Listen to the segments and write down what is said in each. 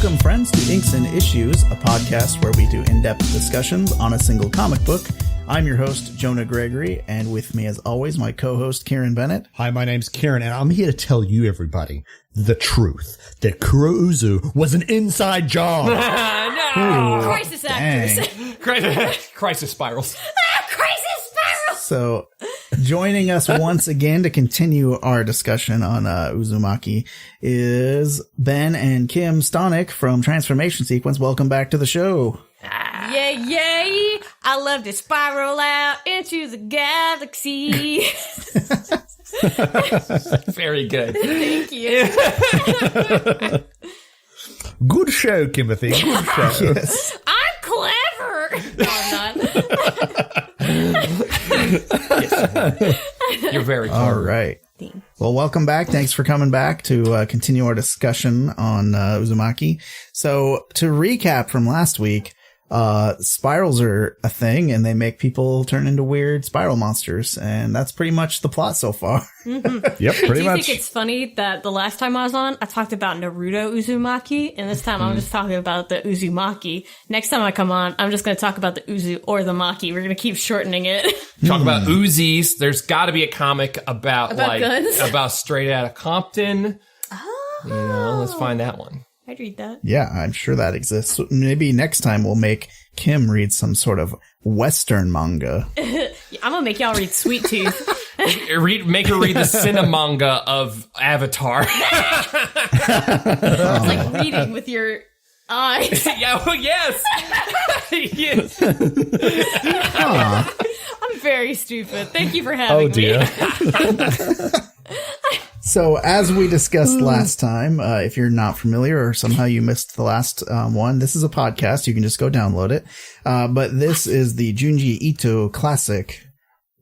Welcome, friends, to Inks and Issues, a podcast where we do in-depth discussions on a single comic book. I'm your host, Jonah Gregory, and with me, as always, my co-host, Kieran Bennett. Hi, my name's Kieran, and I'm here to tell you, everybody, the truth. That Kurouzu was an inside job. No! Crisis actors. Crisis spirals. Crisis spirals! So, joining us once again to continue our discussion on Uzumaki is Ben and Kym-stonick from Transformation Sequence. Welcome back to the show. Yay, yay! I love to spiral out into the galaxy. Very good. Thank you. Good show, Timothy. Good show. Yes. I'm clever. No, I'm not. You're very All clever. right. Well, welcome back. Thanks for coming back to continue our discussion on Uzumaki. So, to recap from last week, spirals are a thing and they make people turn into weird spiral monsters, and that's pretty much the plot so far. Mm-hmm. Yep, pretty Do you much. think it's funny that the last time I was on, I talked about Naruto Uzumaki, and this time I'm just talking about the Uzumaki. Next time I come on, I'm just going to talk about the Uzu or the Maki. We're going to keep shortening it. Talk about Uzis. There's got to be a comic about like guns? about Straight Outta Compton. Oh. You know, let's find that one. I'd read that. Yeah, I'm sure that exists. Maybe next time we'll make Kim read some sort of Western manga. I'm going to make y'all read Sweet Tooth. Make her read the cinemanga of Avatar. It's like reading with your eyes. Yeah, well, yes. Yes. I'm very stupid. Thank you for having me. So, as we discussed last time, if you're not familiar or somehow you missed the last one, this is a podcast. You can just go download it. But this is the Junji Ito classic,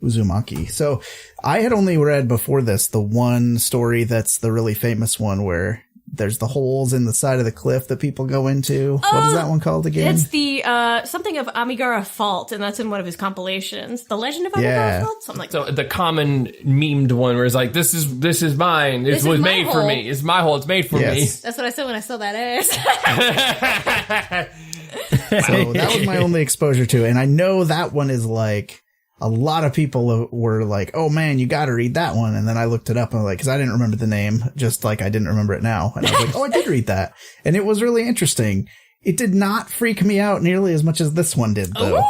Uzumaki. So, I had only read before this the one story that's the really famous one where there's the holes in the side of the cliff that people go into. What is that one called again? It's the something of Amigara Fault, and that's in one of his compilations. The Legend of Amigara Fault? Something like that. So the common memed one where it's like, this is mine. This was made for me. It's my hole. It's made for me. That's what I said when I saw that ass. So that was my only exposure to it. And I know that one is like, a lot of people were like, oh man, you gotta read that one. And then I looked it up and like, cause I didn't remember the name, just like I didn't remember it now. And I was like, oh, I did read that. And it was really interesting. It did not freak me out nearly as much as this one did, though.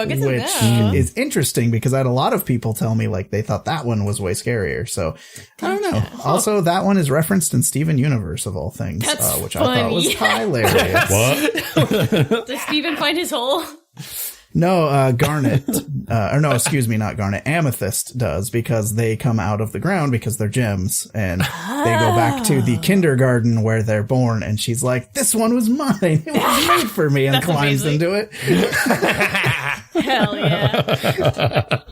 Which is interesting because I had a lot of people tell me like they thought that one was way scarier. So I don't know. Also, that one is referenced in Steven Universe of all things, which funny. I thought was hilarious. What? Does Steven find his hole? No, Garnet, not Garnet, Amethyst does, because they come out of the ground because they're gems, and they go back to the kindergarten where they're born, and she's like, this one was mine, it was made for me, and climbs into it. Hell yeah.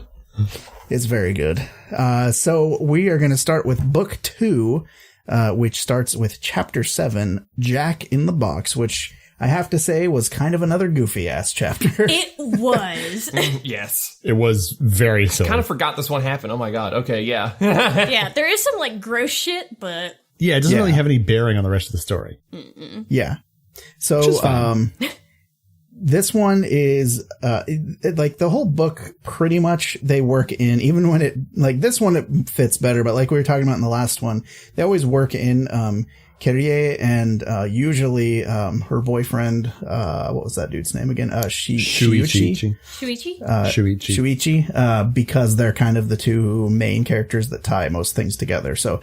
It's very good. So we are going to start with book 2, which starts with chapter 7, Jack in the Box, which I have to say was kind of another goofy ass chapter. It was. Yes. It was very silly. Kind of forgot this one happened. Oh my God. Okay. Yeah. Yeah, there is some like gross shit, but Yeah, it doesn't really have any bearing on the rest of the story. Yeah. So, this one is, like the whole book pretty much they work in, even when it, like this one, it fits better, but like we were talking about in the last one, they always work in, Kyrie and, usually, her boyfriend, what was that dude's name again? Shuichi. Shuichi, because they're kind of the two main characters that tie most things together. So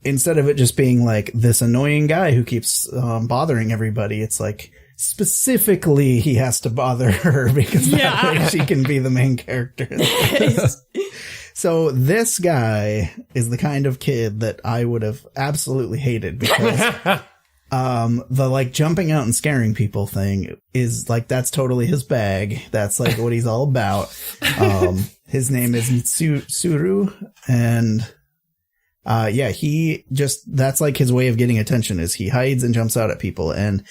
instead of it just being like this annoying guy who keeps, bothering everybody, it's like, specifically he has to bother her because that way she can be the main character. So this guy is the kind of kid that I would have absolutely hated because the like jumping out and scaring people thing is like, that's totally his bag. That's like what he's all about. His name is Mitsuru, and he just, that's like his way of getting attention is he hides and jumps out at people. And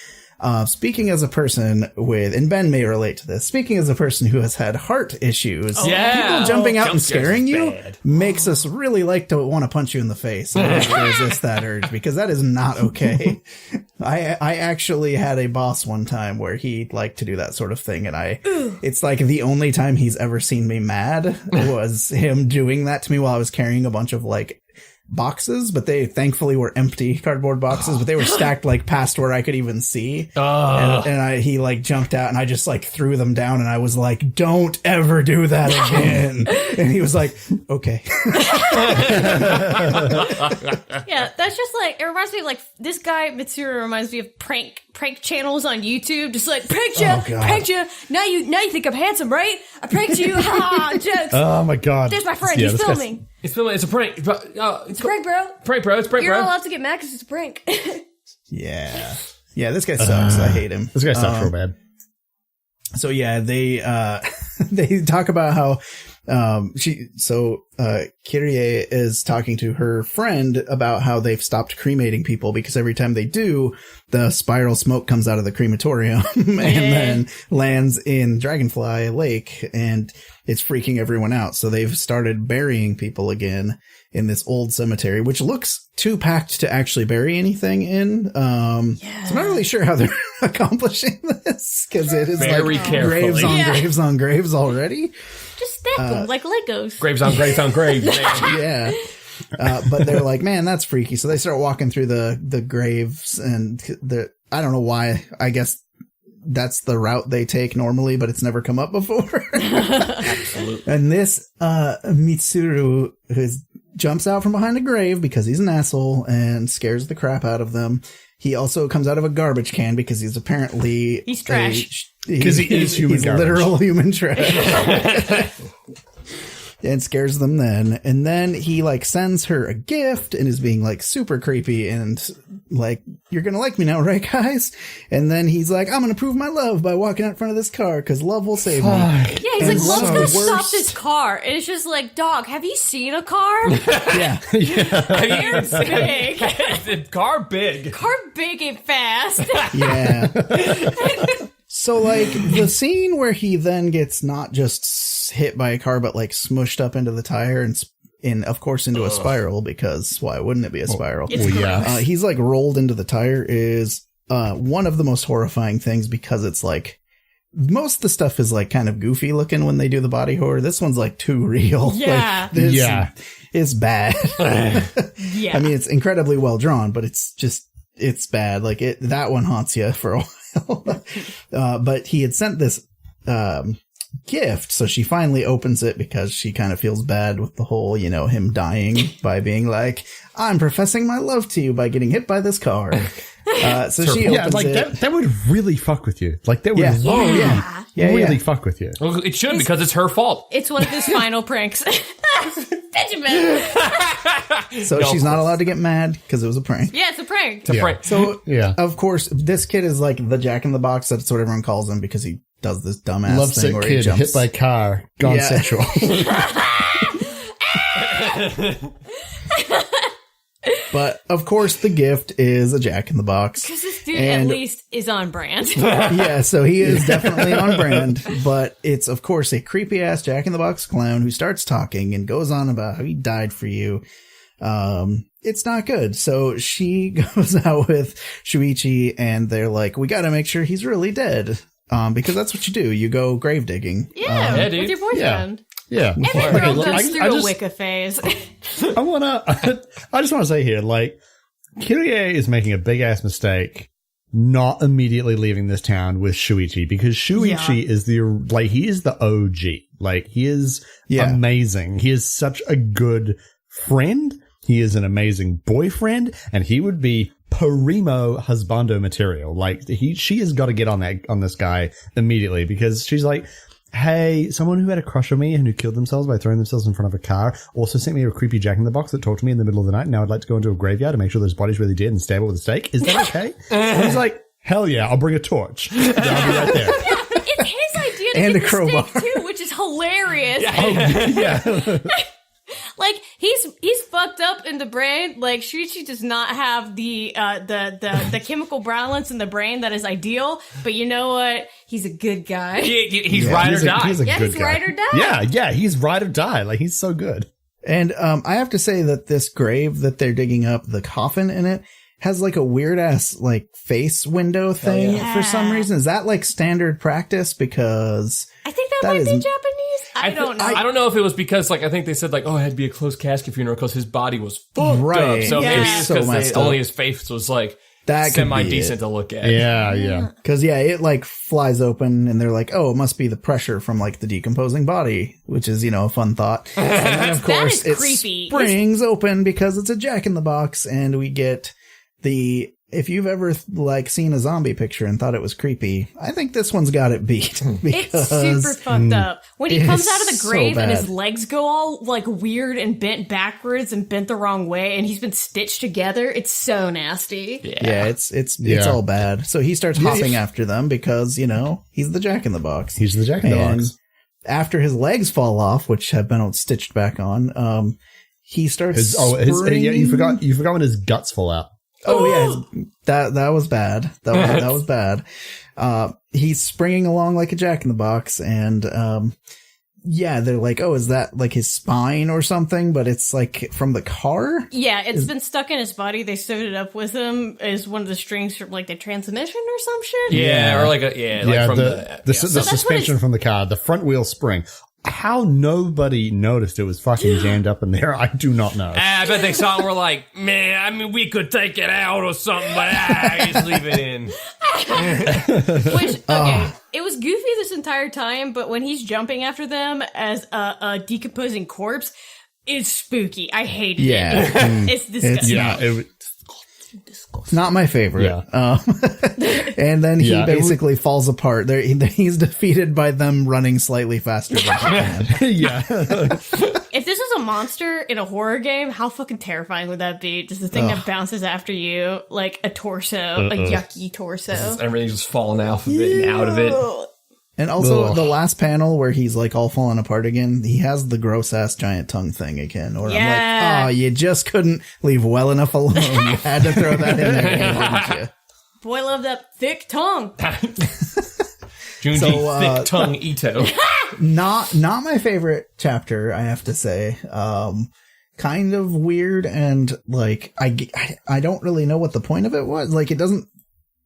Speaking as a person with, and Ben may relate to this, speaking as a person who has had heart issues, people jumping out and scaring you makes us really like to want to punch you in the face and have to resist that urge, because that is not okay. I actually had a boss one time where he liked to do that sort of thing, and it's like the only time he's ever seen me mad was him doing that to me while I was carrying a bunch of like boxes, but they thankfully were empty cardboard boxes, but they were stacked like past where I could even see. He like jumped out and I just like threw them down and I was like, don't ever do that again. And he was like, okay. Yeah, that's just like, it reminds me of like this guy Mitsuru reminds me of prank channels on YouTube, just like pranked you. Now you think I'm handsome, right? I pranked you. Ha, jokes. Oh my god. There's my friend. He's filming. It's a prank. It's a prank, bro. Prank, bro. It's prank, You're bro. not allowed to get mad because it's a prank. Yeah, this guy sucks. I hate him. This guy sucks real bad. So yeah, they talk about how Kyrie is talking to her friend about how they've stopped cremating people because every time they do, the spiral smoke comes out of the crematorium and then lands in Dragonfly Lake, and it's freaking everyone out. So they've started burying people again in this old cemetery, which looks too packed to actually bury anything in. So I'm not really sure how they're accomplishing this, because it is very like carefully. graves on graves on graves already. Just stack them like Legos. Graves on graves on graves. Yeah. But they're like, man, that's freaky. So they start walking through the graves, and I don't know why. I guess that's the route they take normally, but it's never come up before. Absolutely. And this Mitsuru jumps out from behind a grave because he's an asshole and scares the crap out of them. He also comes out of a garbage can because he's apparently he's trash. Because he is human he's garbage. Literal human trash. And scares them then. And then he like sends her a gift and is being like super creepy and like, you're going to like me now, right, guys? And then he's like, I'm going to prove my love by walking out in front of this car because love will save me. Yeah, he's And like, love's going to so stop this car. And it's just like, dog, have you seen a car? Yeah. It's big. The car big. Car big and fast. Yeah. So, like, the scene where he then gets not just hit by a car, but, like, smushed up into the tire and of course, into a spiral, because why wouldn't it be a spiral? He's, like, rolled into the tire is one of the most horrifying things, because it's, like, most of the stuff is, like, kind of goofy looking when they do the body horror. This one's, like, too real. Yeah. Like, it's bad. Yeah. I mean, it's incredibly well drawn, but it's bad. Like, that one haunts you for a while. But he had sent this gift, so she finally opens it because she kind of feels bad with the whole, him dying by being like, I'm professing my love to you by getting hit by this car. So she opens like it. that would really fuck with you. Like that would really fuck with you. Well, it should, because it's her fault. It's one of his final pranks. Benjamin. So she's not allowed to get mad because it was a prank. Yeah, it's a prank. It's a prank. So, of course, this kid is like the Jack in the Box. That's what everyone calls him, because he does this dumbass Lovesick thing where he kid jumps. hit by car, gone sexual. But, of course, the gift is a Jack in the Box. Because this dude at least is on brand. Yeah, so he is definitely on brand. But it's, of course, a creepy-ass Jack in the Box clown who starts talking and goes on about how he died for you. It's not good. So she goes out with Shuichi, and they're like, we gotta make sure he's really dead. Because that's what you do. You go grave digging. Yeah, dude. with your boyfriend. Yeah. Every girl look, goes through a Wicca phase. I just want to say here, like, Kyrie is making a big ass mistake not immediately leaving this town with Shuichi, because Shuichi is he is the OG. Like, he is amazing. He is such a good friend. He is an amazing boyfriend, and he would be primo husbando material. Like, she has got to get on this guy immediately, because she's like, hey, someone who had a crush on me and who killed themselves by throwing themselves in front of a car also sent me a creepy Jack in the Box that talked to me in the middle of the night. Now I'd like to go into a graveyard and make sure those bodies really dead and stab it with a stake. Is that okay? And he's like, hell yeah, I'll bring a torch. I'll be right there. It's his idea to And get a crowbar. the stake too, which is hilarious. Like, he's fucked up in the brain. Like, Shuichi does not have the chemical balance in the brain that is ideal. But you know what? He's a good guy. He's ride or die. He's ride or die. Yeah, he's ride or die. Like, he's so good. And I have to say that this grave that they're digging up, the coffin in it, has like a weird ass like face window thing for some reason. Is that like standard practice? Because I think that might be Japanese. I don't know. I don't know if it was because like I think they said like, oh, it had to be a closed casket funeral because his body was fucked up. So maybe it's because only his face was like that semi decent to look at. Yeah. Because it like flies open and they're like, oh, it must be the pressure from like the decomposing body, which is, a fun thought. And then of course it springs open because it's a Jack-in-the-Box, and we get if you've ever like seen a zombie picture and thought it was creepy, I think this one's got it beat. It's super fucked up. When he comes out of the grave and his legs go all like weird and bent backwards and bent the wrong way, and he's been stitched together, it's so nasty. Yeah, it's all bad. So he starts hopping after them because, he's the Jack-in-the-Box. He's the Jack-in-the-Box. And after his legs fall off, which have been stitched back on, he starts you forgot when his guts fall out. Oh yeah, that was bad. That was bad. He's springing along like a Jack-in-the-Box, and they're like, oh, is that like his spine or something? But it's like from the car. Yeah, it's been stuck in his body. They sewed it up with him as one of the strings from like the transmission or some shit. Yeah, or like from the suspension from the car, the front wheel spring. How nobody noticed it was fucking jammed up in there, I do not know. I bet they saw it and were like, man, I mean, we could take it out or something, but just leave it in. Which, it was goofy this entire time, but when he's jumping after them as a decomposing corpse, it's spooky. I hated it. It's disgusting. It's not my favorite. Yeah. And then he basically falls apart. He's defeated by them running slightly faster than he can. If this was a monster in a horror game, how fucking terrifying would that be? Just the thing that bounces after you like a torso, a yucky torso. Everything's just falling out of it and out of it. And also the last panel where he's like all falling apart again, he has the gross ass giant tongue thing again. Or I'm like, oh, you just couldn't leave well enough alone. You had to throw that in there, didn't you? Boy, love that thick tongue. Junji thick tongue Ito. Not my favorite chapter, I have to say. Kind of weird, and like I don't really know what the point of it was. Like, it doesn't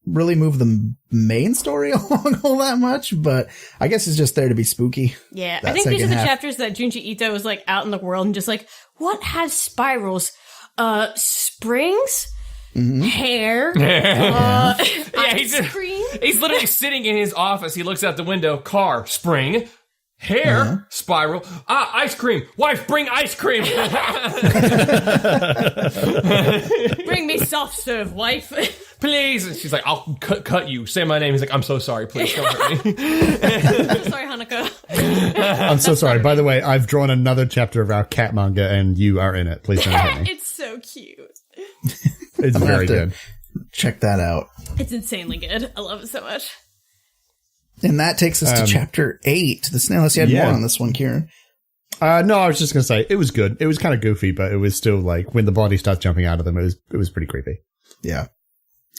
really move the main story along all that much, but I guess it's just there to be spooky. Yeah, I think these are the chapters that Junji Ito was like out in the world and just like, what has spirals? Springs? Hair? Ice cream? He's literally sitting in his office. He looks out the window. Car, spring. Hair, spiral. Ice cream. Wife, bring ice cream. Bring me soft serve, wife. Please. And she's like, I'll cut you. Say my name. He's like, I'm so sorry. Please don't hurt me. I'm so sorry, Hanukkah. I'm so sorry. By the way, I've drawn another chapter of our cat manga, and you are in it. Please don't hurt me. It's so cute. It's very good. Check that out. It's insanely good. I love it so much. And that takes us to chapter 8. The snail. Unless you had more on this one, Kieran. No, I was just going to say, it was good. It was kind of goofy, but it was still like, when the body starts jumping out of them, it was pretty creepy. Yeah.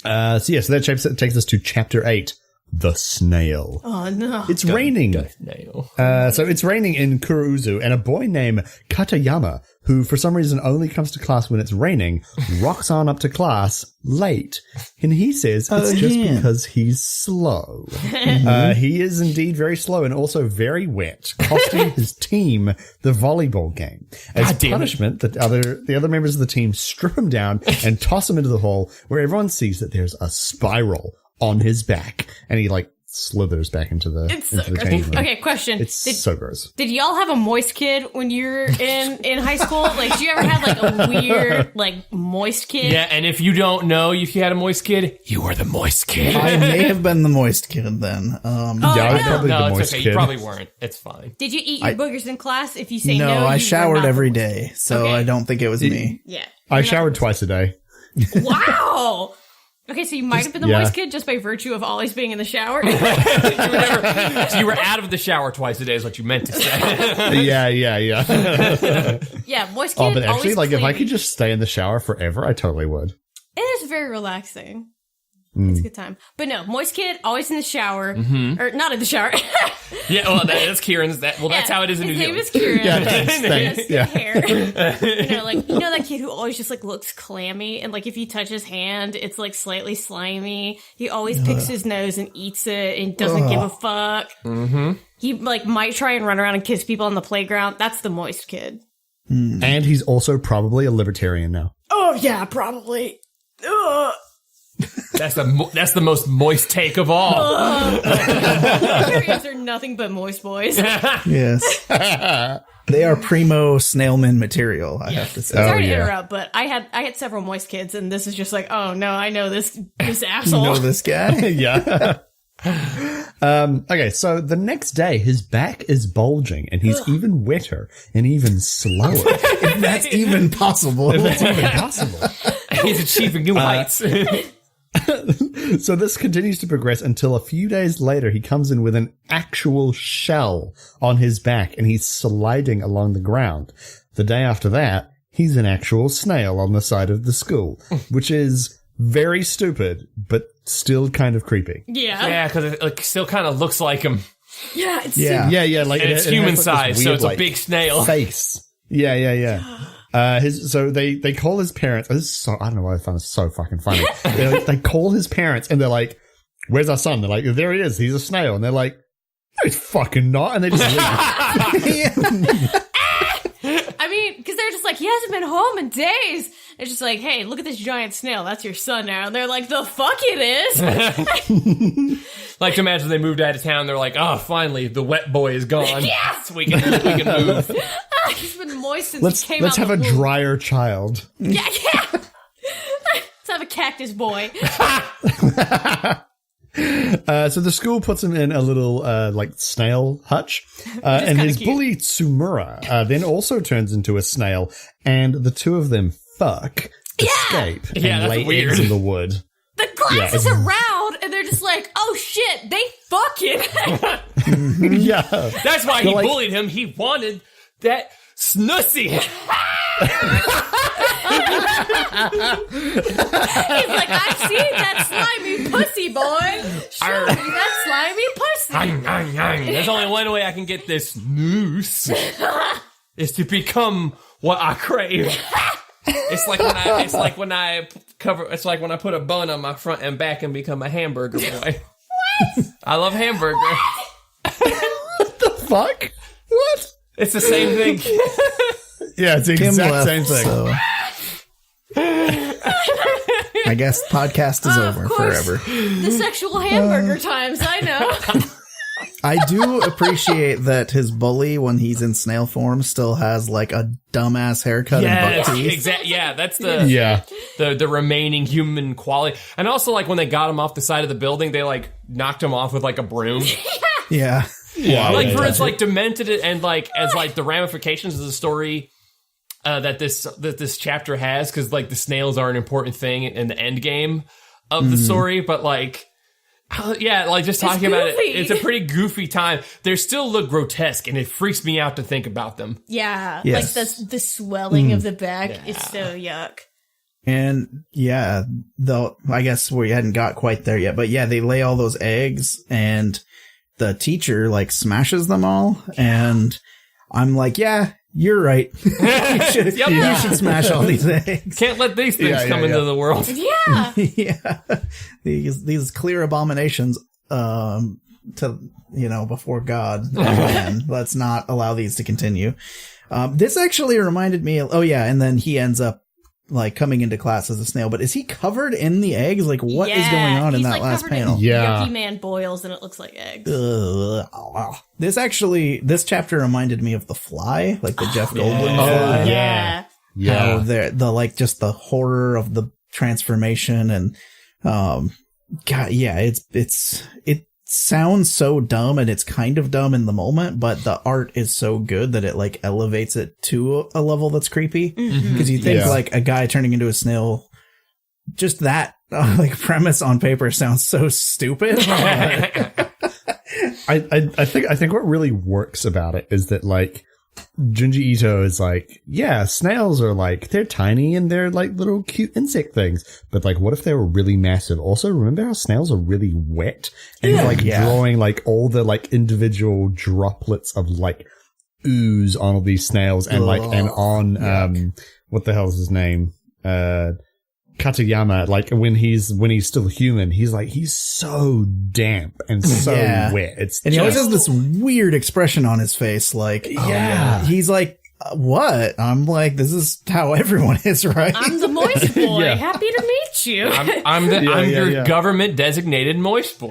So that takes us to chapter 8. The snail. Oh no. It's raining. So it's raining in Kuruzu, and a boy named Katayama, who for some reason only comes to class when it's raining, rocks on up to class late. And he says it's just because he's slow. He is indeed very slow and also very wet, costing his team the volleyball game. As punishment, the other members of the team strip him down and toss him into the hall, where everyone sees that there's a spiral on his back, and he like slithers back into the changing room. Okay, question. It's so gross. Did y'all have a moist kid when you were in high school? Like, did you ever have like a weird like moist kid? Yeah, and if you don't know if you had a moist kid, you were the moist kid. I may have been the moist kid then. I was probably the moist kid. You probably weren't. It's fine. Did you eat your boogers in class? If you say no, I showered every day, so I don't think it was me. Yeah, I showered twice a day. Wow. Okay, so you might have been the moist kid just by virtue of always being in the shower. So you were out of the shower twice a day is what you meant to say. Yeah. Yeah, moist kid. But actually, always if I clean. could just stay in the shower forever, I totally would. It is very relaxing. It's a good time. But no, moist kid, always in the shower. Or not in the shower. Yeah, well, that's Kieran's. That's how it is in New His name Zealand. is Kieran. Yeah, thanks. He has hair. You know that kid who always just looks clammy, and if you touch his hand, it's slightly slimy. He always picks his nose and eats it and doesn't give a fuck. Mm-hmm. He might try and run around and kiss people on the playground. That's the moist kid. And he's also probably a libertarian now. Oh yeah, probably. Ugh. That's the most moist take of all. Libertarians are nothing but moist boys. Yes. They are primo snailman material, I have to say. Sorry to interrupt, but I had several moist kids, and this is just oh no, I know this asshole. You know this guy? Yeah. Okay, so the next day, his back is bulging, and he's even wetter and even slower. If that's even possible. He's achieving new heights. So this continues to progress until a few days later, he comes in with an actual shell on his back, and he's sliding along the ground. The day after that, he's an actual snail on the side of the school, which is very stupid, but still kind of creepy. Yeah, because it still kind of looks like him. Yeah, it's Yeah, and it's human size, so it's a big snail face. Yeah. So they call his parents. This is so, I don't know why I found this so fucking funny. They call his parents and they're like, "Where's our son?" They're like, "There he is. He's a snail." And they're like, "No, he's fucking not." And they just leave. I mean, because they're just he hasn't been home in days. It's just hey, look at this giant snail. That's your son now. And they're like, the fuck it is. Like, imagine they moved out of town. They're like, oh, finally, the wet boy is gone. Yes, we can move. He's been moist since he came Let's out have a the womb. drier child. Yeah. Let's have a cactus boy. So the school puts him in a little snail hutch, and his cute. bully Tsumura then also turns into a snail, and the two of them escape, and lay eggs in the wood. The class is around, and they're just oh shit, they fucking. Yeah, that's why he bullied him. He wanted that snussy. He's I've seen that slimy pussy, boy. Show me that slimy pussy. There's only one way I can get this noose is to become what I crave. It's like when I put a bun on my front and back and become a hamburger boy. What? I love hamburger. What the fuck? What? It's the same thing. Yeah, it's the exact same thing. So. I guess podcast is over forever. The sexual hamburger times, I know. I do appreciate that his bully, when he's in snail form, still has a dumbass haircut and buck teeth. Exactly. Yeah, that's the remaining human quality. And also, when they got him off the side of the building, they knocked him off with a broom. Yeah. For it's demented and as the ramifications of the story that this chapter has, because the snails are an important thing in the end game of the story, but just talking about it, it's a pretty goofy time. They still look grotesque, and it freaks me out to think about them. Yeah, yes. the swelling of the back is so yuck. And though I guess we hadn't got quite there yet, but they lay all those eggs, and the teacher smashes them all, and I'm you're right. You should smash all these eggs. Can't let these things come into the world. Yeah. Yeah. These clear abominations, before God and man. Let's not allow these to continue. This actually reminded me of, and then he ends up coming into class as a snail, but is he covered in the eggs? What is going on in that last panel? Yucky man boils and it looks like eggs. This chapter reminded me of The Fly, the Jeff Goldblum Fly. Yeah. How just the horror of the transformation and, it sounds so dumb, and it's kind of dumb in the moment, but the art is so good that it elevates it to a level that's creepy. Because you think a guy turning into a snail just that like premise on paper sounds so stupid. I think what really works about it is that like Junji Ito is like, yeah, snails are like, they're tiny and they're like little cute insect things. But like, what if they were really massive? Also, remember how snails are really wet? And drawing like all the like individual droplets of like ooze on all these snails and like, and on, what the hell's his name? Katayama, like when he's still human, he's so damp and so wet. And he always has this weird expression on his face, like he's like, what? I'm like, this is how everyone is, right? I'm the moist boy. Happy to meet you. I'm your government designated moist boy.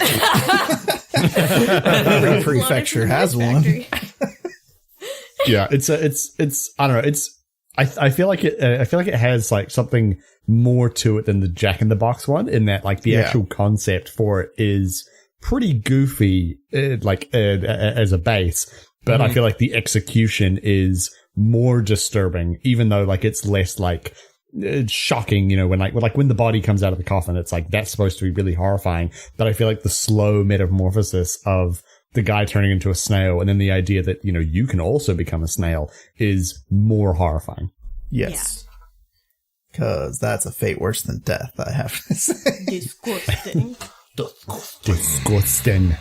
Every prefecture has one. Yeah, it's I don't know. I feel like it has like something more to it than the Jack in the Box one, in that like the actual concept for it is pretty goofy, as a base, but I feel like the execution is more disturbing, even though like it's less like shocking, you know, when the body comes out of the coffin, it's like that's supposed to be really horrifying, but I feel like the slow metamorphosis of the guy turning into a snail and then the idea that, you know, you can also become a snail is more horrifying. Yes. Because that's a fate worse than death, I have to say. Disgusting. Disgusting.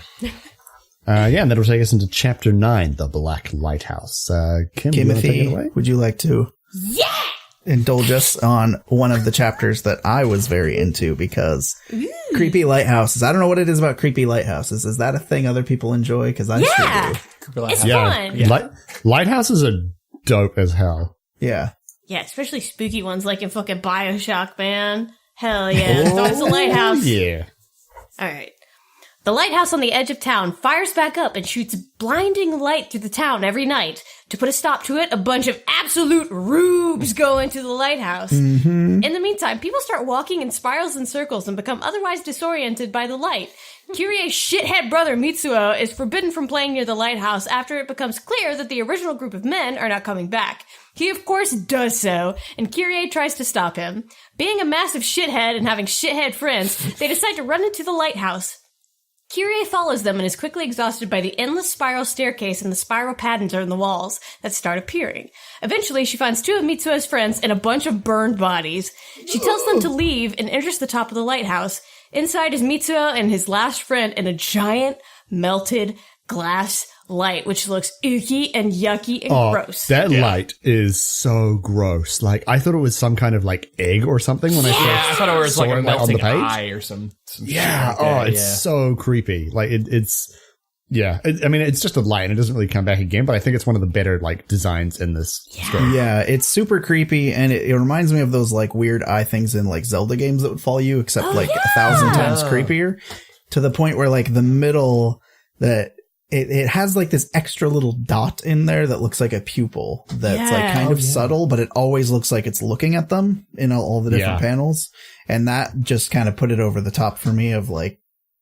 And that'll take us into Chapter 9, The Black Lighthouse. Kim, you want to take it away? Would you like to indulge us on one of the chapters that I was very into? Because creepy lighthouses, I don't know what it is about creepy lighthouses. Is that a thing other people enjoy? Because I sure do. It's fun. Yeah. Lighthouses are dope as hell. Yeah. Yeah, especially spooky ones like in fucking BioShock, man. Hell yeah. There's always a lighthouse. Yeah. All right. The lighthouse on the edge of town fires back up and shoots blinding light through the town every night. To put a stop to it, a bunch of absolute rubes go into the lighthouse. In the meantime, people start walking in spirals and circles and become otherwise disoriented by the light. Kyrie's shithead brother Mitsuo is forbidden from playing near the lighthouse after it becomes clear that the original group of men are not coming back. He, of course, does so, and Kyrie tries to stop him. Being a massive shithead and having shithead friends, they decide to run into the lighthouse. Kyrie follows them and is quickly exhausted by the endless spiral staircase and the spiral patterns in the walls that start appearing. Eventually, she finds two of Mitsuo's friends and a bunch of burned bodies. She tells them to leave and enters the top of the lighthouse. Inside is Mitsuo and his last friend in a giant melted glass light, which looks icky and yucky and gross. That light is so gross. Like, I thought it was some kind of like egg or something when I thought it was like a melting on the page. eye or some yeah. Shit like that. It's so creepy. Like it's I mean, it's just a light and it doesn't really come back again, but I think it's one of the better like designs in this story. Yeah, it's super creepy, and it reminds me of those like weird eye things in like Zelda games that would follow you, except 1,000 times creepier, to the point where like the middle that it has like this extra little dot in there that looks like a pupil that's like kind of subtle, but it always looks like it's looking at them in all the different panels. And that just kind of put it over the top for me of like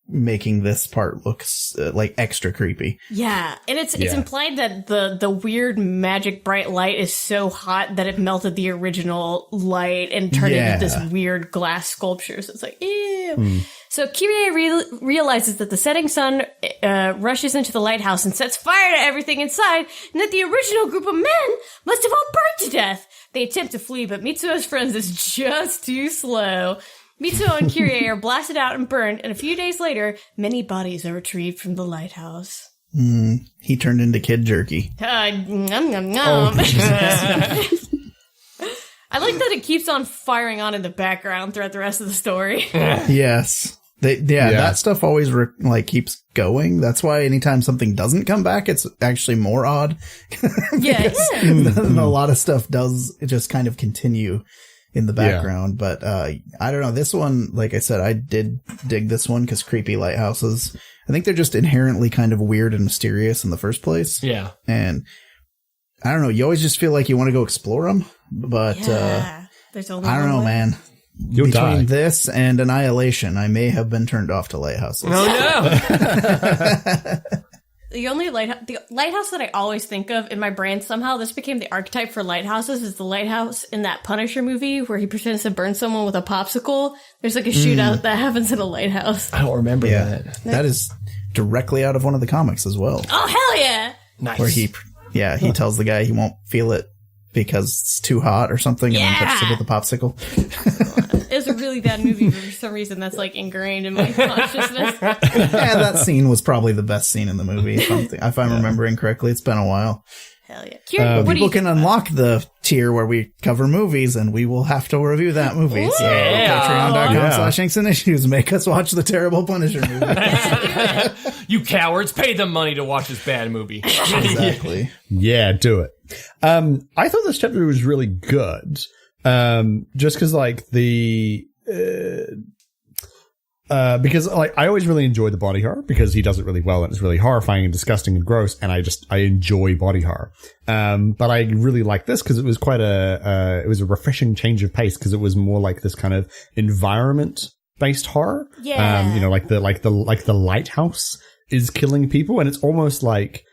making this part look like extra creepy. Yeah. And it's implied that the weird magic bright light is so hot that it melted the original light and turned it into this weird glass sculpture. So it's like, ew. So Kyrie realizes that the setting sun rushes into the lighthouse and sets fire to everything inside, and that the original group of men must have all burned to death. They attempt to flee, but Mitsuo's friends is just too slow. Mitsuo and Kyrie are blasted out and burned, and a few days later, many bodies are retrieved from the lighthouse. He turned into kid jerky. Nom, nom, nom. I like that it keeps on firing on in the background throughout the rest of the story. Yes. That stuff always keeps going. That's why anytime something doesn't come back, it's actually more odd. A lot of stuff does just kind of continue in the background. But I don't know. This one, like I said, I did dig this one because creepy lighthouses, I think they're just inherently kind of weird and mysterious in the first place. Yeah. And I don't know. You always just feel like you want to go explore them. But there's only I don't know, man. You'll Between die. this and Annihilation, I may have been turned off to lighthouses. Oh no! the lighthouse that I always think of in my brain, somehow this became the archetype for lighthouses, is the lighthouse in that Punisher movie where he pretends to burn someone with a popsicle. There's like a shootout that happens in a lighthouse. I don't remember that. That is directly out of one of the comics as well. Oh, hell yeah! Nice. Where he tells the guy he won't feel it because it's too hot or something, and then touches it with a popsicle. It's a really bad movie, but for some reason that's like ingrained in my consciousness. Yeah, that scene was probably the best scene in the movie, if I'm remembering correctly. It's been a while. Hell yeah. Kieran, people can unlock the tier where we cover movies, and we will have to review that movie. So patreon.com/inksandissues. Make us watch the terrible Punisher movie. You cowards, pay them money to watch this bad movie. Exactly. Yeah, do it. I thought this chapter was really good. Just because because like I always really enjoy the body horror because he does it really well and it's really horrifying and disgusting and gross, and I enjoy body horror. But I really like this because it was quite it was a refreshing change of pace because it was more like this kind of environment based horror. Yeah. Like the lighthouse is killing people, and it's almost like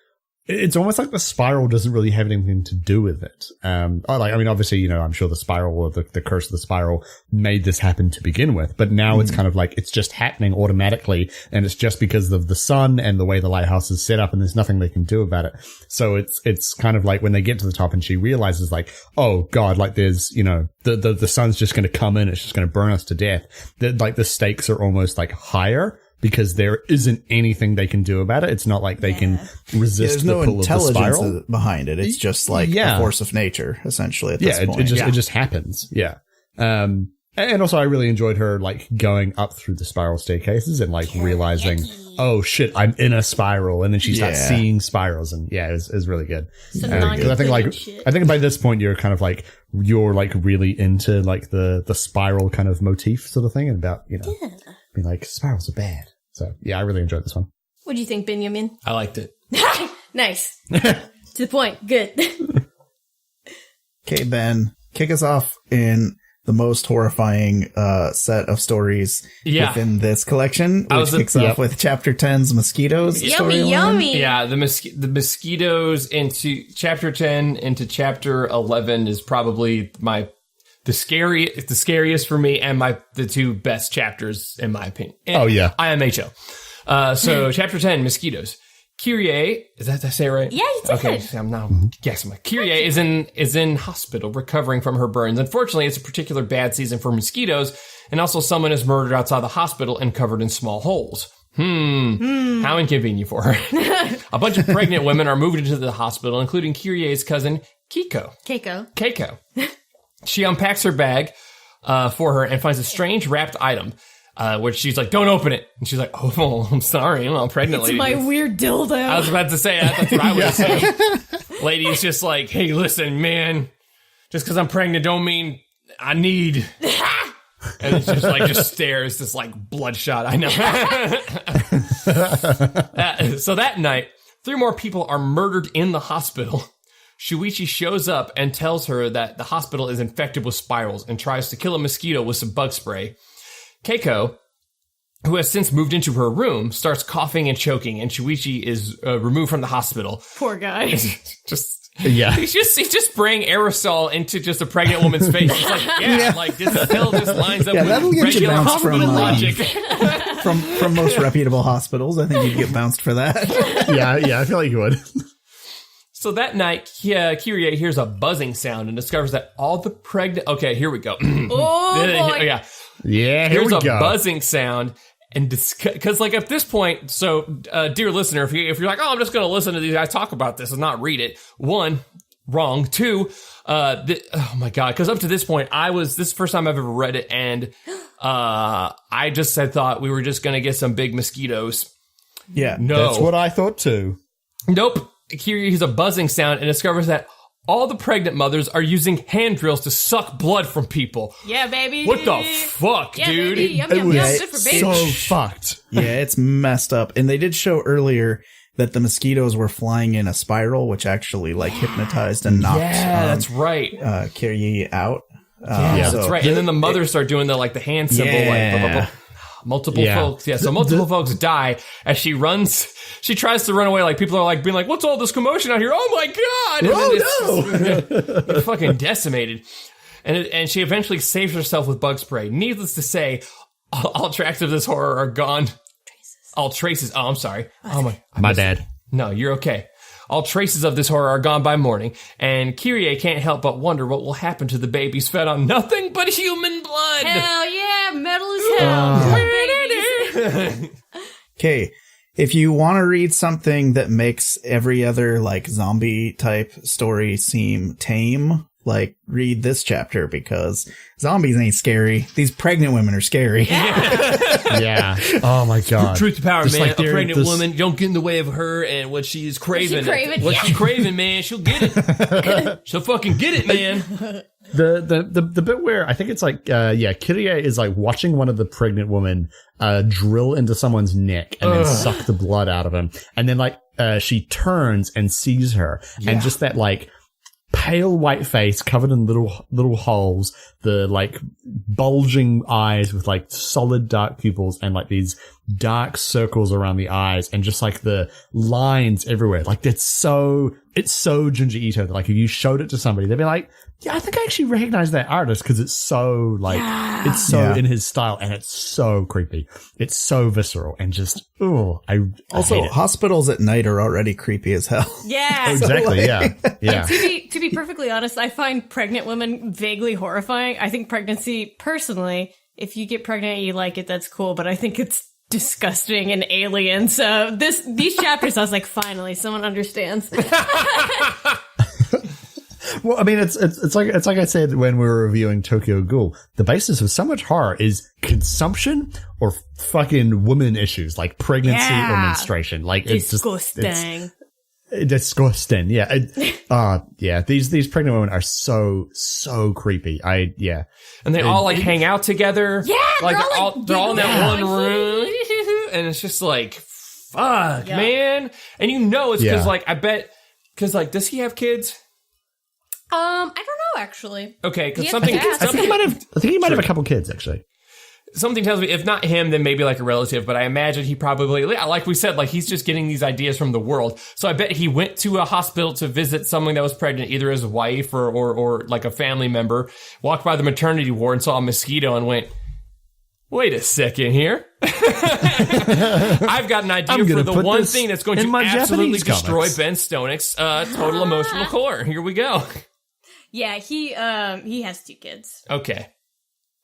the spiral doesn't really have anything to do with it. Obviously, I'm sure the spiral or the curse of the spiral made this happen to begin with, but now it's kind of like it's just happening automatically, and it's just because of the sun and the way the lighthouse is set up, and there's nothing they can do about it. So it's kind of like when they get to the top and she realizes like, oh God, like there's, the sun's just going to come in, it's just going to burn us to death. Like the stakes are almost like higher, because there isn't anything they can do about it. It's not like they can resist the pull of the spiral. There's no intelligence behind it. It's just like the force of nature, essentially, at this point. It just happens. Yeah. And also I really enjoyed her like going up through the spiral staircases and like realizing, oh shit, I'm in a spiral. And then she starts seeing spirals, and it was really good. I think by this point you're kind of like, you're like really into like the spiral kind of motif sort of thing, and about, being like, spirals are bad. So yeah, I really enjoyed this one. What do you think, Benjamin? I liked it. Nice. To the point. Good. Okay, Ben, kick us off in the most horrifying set of stories within this collection, which kicks off with Chapter 10's Mosquitoes. Yummy. Yeah, the mosquitoes into Chapter 10 into Chapter 11 is probably the scariest for me, and the two best chapters in my opinion. IMHO. So Chapter 10, Mosquitoes. Kyrie, did I say it right? Yeah, you did. Okay, so I'm now guessing. Kyrie is in hospital recovering from her burns. Unfortunately, it's a particular bad season for mosquitoes, and also someone is murdered outside the hospital and covered in small holes. How inconvenient for her. A bunch of pregnant women are moved into the hospital, including Kyrie's cousin, Keiko. She unpacks her bag for her and finds a strange wrapped item, which she's like, don't open it. And she's like, oh, I'm sorry. I'm a pregnant lady. It's my weird dildo. I was about to say, that's what I would say. Lady's just like, hey, listen, man, just because I'm pregnant don't mean I need. And it's just stares, this like bloodshot. I know. So that night, 3 more people are murdered in the hospital. Shuichi shows up and tells her that the hospital is infected with spirals and tries to kill a mosquito with some bug spray. Keiko, who has since moved into her room, starts coughing and choking, and Shuichi is removed from the hospital. Poor guy. He's just spraying aerosol into just a pregnant woman's face. It's like, like this still just lines up with regular hospital logic. From most reputable hospitals, I think you'd get bounced for that. I feel like you would. So that night, Kyrie hears a buzzing sound and discovers that all the pregnant... Okay, here we go. Oh, boy. Yeah, here's a buzzing sound. And because, like, at this point, so, dear listener, if you're like, oh, I'm just going to listen to these guys talk about this and not read it. 1, wrong. 2, oh my God. Because up to this point, this is the first time I've ever read it. And I just thought we were just going to get some big mosquitoes. Yeah. No. That's what I thought too. Nope. Here hears a buzzing sound and discovers that all the pregnant mothers are using hand drills to suck blood from people. Yeah, baby. What the fuck, dude? Baby. Yum, yum, yum. Good for baby. So fucked. Yeah, it's messed up. And they did show earlier that the mosquitoes were flying in a spiral, which actually like hypnotized and knocked that's right. Kiryu out. That's right. And then the mothers start doing the hand symbol, like blah, blah, blah. Multiple folks. Yeah, so multiple folks die as she runs. She tries to run away. Like, people are like being like, what's all this commotion out here? Oh my God. And it's fucking decimated. And she eventually saves herself with bug spray. Needless to say, all tracks of this horror are gone. All traces. Oh, I'm sorry. Oh my bad. No, you're okay. All traces of this horror are gone by morning, and Kyrie can't help but wonder what will happen to the babies fed on nothing but human blood. Hell yeah, metal as hell. Babies. Okay, if you want to read something that makes every other like zombie type story seem tame, like read this chapter because zombies ain't scary. These pregnant women are scary. Yeah. Oh my God. Truth to power, Just man. like A pregnant woman, don't get in the way of her and what she's craving. She's craving, man. She'll get it. She'll fucking get it, man. The bit where I think it's like, Kyrie is like watching one of the pregnant women, drill into someone's neck and then suck the blood out of him. And then like, she turns and sees her and just that like, pale white face covered in little holes, the like bulging eyes with like solid dark pupils and like these dark circles around the eyes and just like the lines everywhere. Like it's so Junji Ito that like if you showed it to somebody, they'd be like, yeah, I think I actually recognize that artist because it's so like, it's so in his style and it's so creepy. It's so visceral and just, I also, hate it. hospitals at night are already creepy as hell. Yeah. Exactly. Yeah. To be perfectly honest, I find pregnant women vaguely horrifying. I think pregnancy, personally, if you get pregnant and you like it, that's cool. But I think it's disgusting and alien. So these chapters, I was like, finally, someone understands. Well, I mean, it's like I said when we were reviewing Tokyo Ghoul. The basis of so much horror is consumption or fucking women issues like pregnancy or menstruation. Like it's disgusting. It's disgusting. Yeah. These pregnant women are so creepy. And they all like hang out together. Yeah, like they're all in that one room, and it's just like, fuck, man. And you know it's because like I bet because like does he have kids? I don't know actually. Okay, because I think he might have a couple kids actually. Something tells me if not him, then maybe like a relative. But I imagine he probably, like we said, like he's just getting these ideas from the world. So I bet he went to a hospital to visit someone that was pregnant, either his wife or like a family member. Walked by the maternity ward and saw a mosquito and went, "Wait a second here. I've got an idea for the one thing that's going to absolutely destroy Ben-Stonick's total emotional core. Here we go." Yeah, he has 2 kids. Okay.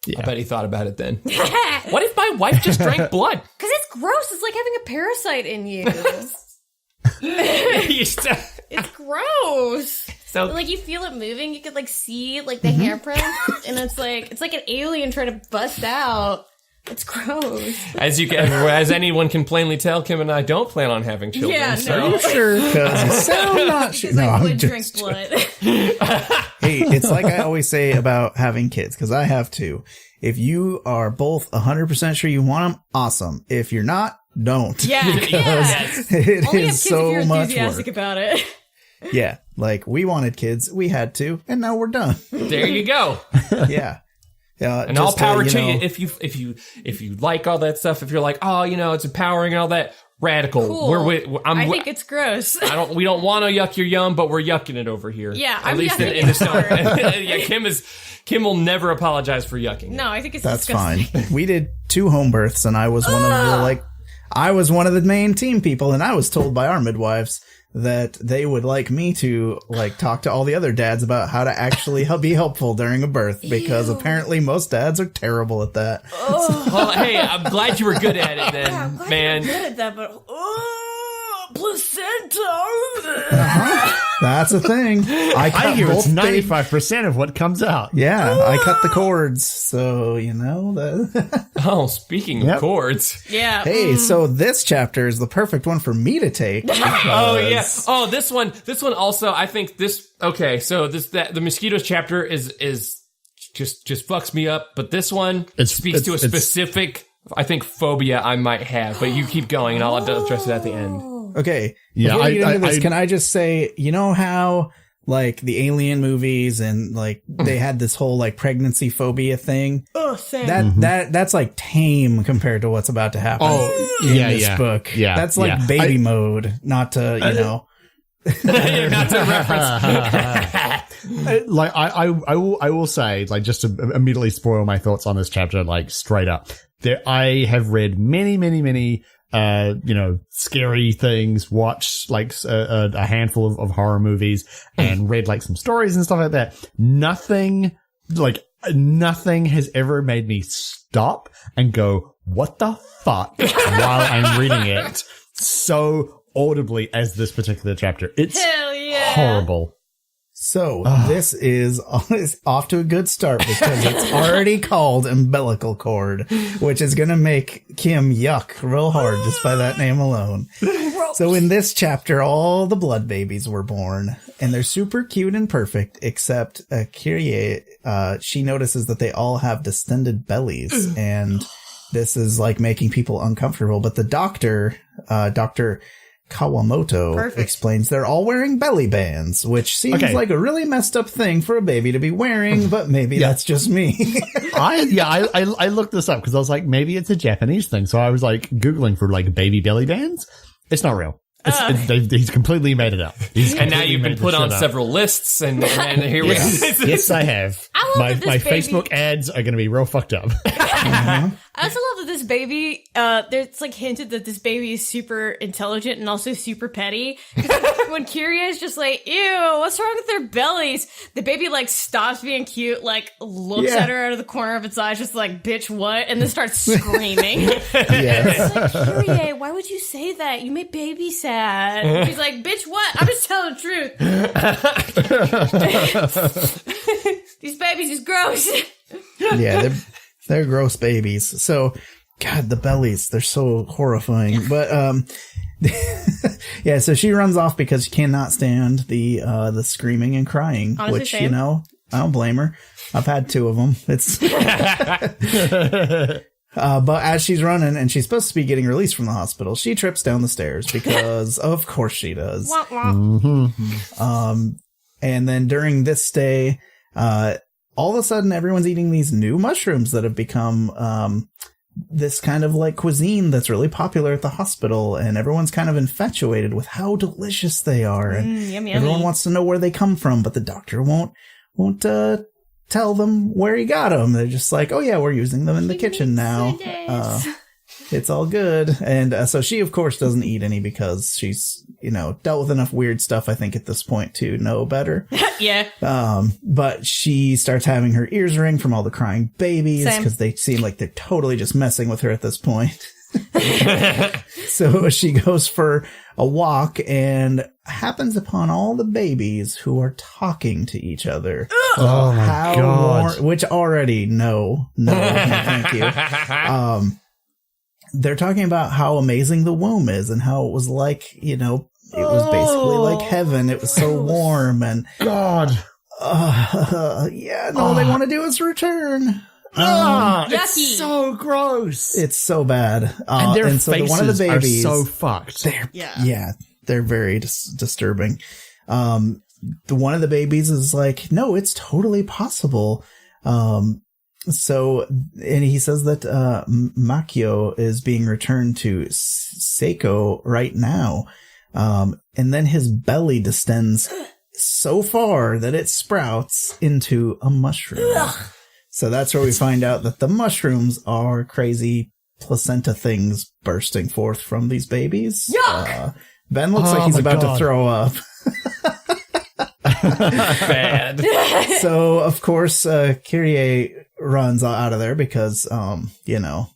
Yeah. I bet he thought about it then. What if my wife just drank blood? Because it's gross. It's like having a parasite in you. It's gross. So like you feel it moving. You could like see like the handprints, and it's like an alien trying to bust out. It's gross. As anyone can plainly tell, Kim and I don't plan on having children. Yeah, so. no. Are you sure? Because you sound not sure. No, I would drink blood. Hey, it's like I always say about having kids, because I have 2. If you are both 100% sure you want them, awesome. If you're not, don't. Yeah, because it only is have kids so if you're much enthusiastic work. about it. Yeah, like we wanted kids, we had to, and now we're done. There you go. Yeah. And all power to you if you like all that stuff. If you're like, oh, it's empowering and all that, radical. Cool. I think it's gross. We don't want to yuck your yum, but we're yucking it over here. Yeah, at least in the stone. Yeah, Kim will never apologize for yucking. No, I think it's that's disgusting. fine. We did 2 home births, and I was one of the main team people, and I was told by our midwives that they would like me to like talk to all the other dads about how to actually be helpful during a birth, because apparently most dads are terrible at that. Well, hey, I'm glad you were good at it then, man. I'm good at that, but placenta. That's a thing. I hear it's 95% of what comes out. Yeah, I cut the cords, so that. Oh, speaking of cords. Yeah. Hey, so this chapter is the perfect one for me to take. Oh yeah. Oh, this one also. I think this. Okay, so the mosquitoes chapter is just fucks me up, but this one speaks to a specific, I think, phobia I might have. But you keep going, and I'll address it at the end. Okay. Yeah, can I just say, you know how like the Alien movies, and like they had this whole like pregnancy phobia thing. Oh, same. That's like tame compared to what's about to happen in this book. Yeah, that's like baby mode, not to Not to reference. Like I will say, like, just to immediately spoil my thoughts on this chapter, like straight up, I have read many scary things, watched like a handful of horror movies, and read like some stories and stuff like that. Nothing has ever made me stop and go, what the fuck, while I'm reading it so audibly as this particular chapter. It's Hell yeah. horrible. So this is off to a good start because it's already called umbilical cord, which is going to make Kim yuck real hard just by that name alone. So in this chapter, all the blood babies were born, and they're super cute and perfect, except Kyrie, she notices that they all have distended bellies, and this is like making people uncomfortable. But the doctor, Dr. Kawamoto, explains they're all wearing belly bands, which seems like a really messed up thing for a baby to be wearing, but maybe that's just me. I looked this up because I was like, maybe it's a Japanese thing. So I was like Googling for like baby belly bands. It's not real. He's completely made it up. And now you've been put on several lists, and here we are. Yes, I have. My baby. Facebook ads are going to be real fucked up. I also love that this baby, there's like hinted that this baby is super intelligent and also super petty. When Kyrie is just like, ew, what's wrong with their bellies? The baby like stops being cute, like looks at her out of the corner of its eyes, just like, bitch, what? And then starts screaming. It's like, Kyrie, why would you say that? You make baby sad. And she's like, bitch, what? I'm just telling the truth. These babies is gross. Yeah, they're gross babies. So, God, the bellies, they're so horrifying. But, yeah, so she runs off because she cannot stand the screaming and crying, honestly, which, same. I don't blame her. I've had 2 of them. It's, but as she's running and she's supposed to be getting released from the hospital, she trips down the stairs because of course she does. And then during this stay, all of a sudden everyone's eating these new mushrooms that have become, this kind of like cuisine that's really popular at the hospital, and everyone's kind of infatuated with how delicious they are. And yummy. Everyone wants to know where they come from, but the doctor won't tell them where he got them. They're just like, oh yeah, we're using them in the kitchen now. It's all good. And so she, of course, doesn't eat any because she's, dealt with enough weird stuff, I think, at this point to know better. Yeah. But she starts having her ears ring from all the crying babies because they seem like they're totally just messing with her at this point. So she goes for a walk and happens upon all the babies who are talking to each other. Oh my God. Which already, no, thank you. They're talking about how amazing the womb is and how it was like, it was basically like heaven. It was so warm and God. They want to do is return. It's so gross. It's so bad. And their so faces one of the babies are so fucked. They're very disturbing. One of the babies is like, no, it's totally possible. And he says that Makio is being returned to Seiko right now. And then his belly distends so far that it sprouts into a mushroom. So that's where we find out that the mushrooms are crazy placenta things bursting forth from these babies. Yuck! Ben looks like he's about to throw up. Bad. So, of course, Kyrie runs out of there because,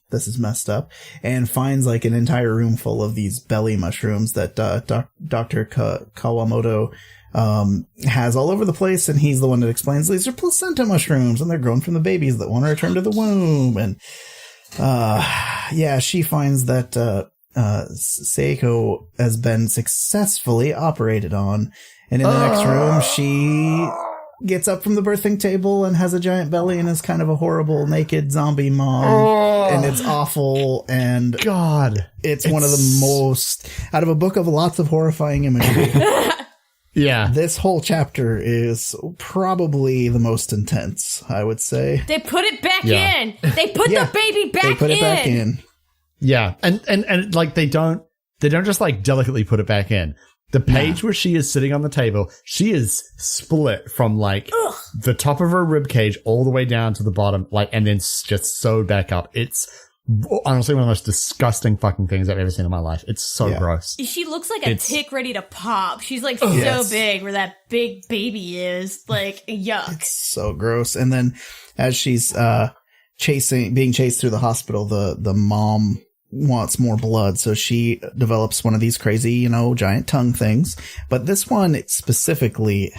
this is messed up, and finds like an entire room full of these belly mushrooms that Dr. Kawamoto has all over the place, and he's the one that explains these are placenta mushrooms, and they're grown from the babies that want to return to the womb. And she finds that Seiko has been successfully operated on, and in the next room she gets up from the birthing table and has a giant belly and is kind of a horrible naked zombie mom. And it's awful. And God, it's one of the most, out of a book of lots of horrifying imagery. Yeah. This whole chapter is probably the most intense, I would say. They put it back in. They put the baby back in. They put it back in. Yeah. And like they don't just like delicately put it back in. The page where she is sitting on the table, she is split from like the top of her rib cage all the way down to the bottom, like, and then just sewed back up. It's honestly one of the most disgusting fucking things I've ever seen in my life. It's so gross. She looks like a tick ready to pop. She's like so big where that big baby is. Like, yuck. It's so gross. And then as she's being chased through the hospital, the mom wants more blood, so she develops one of these crazy, giant tongue things. But this one specifically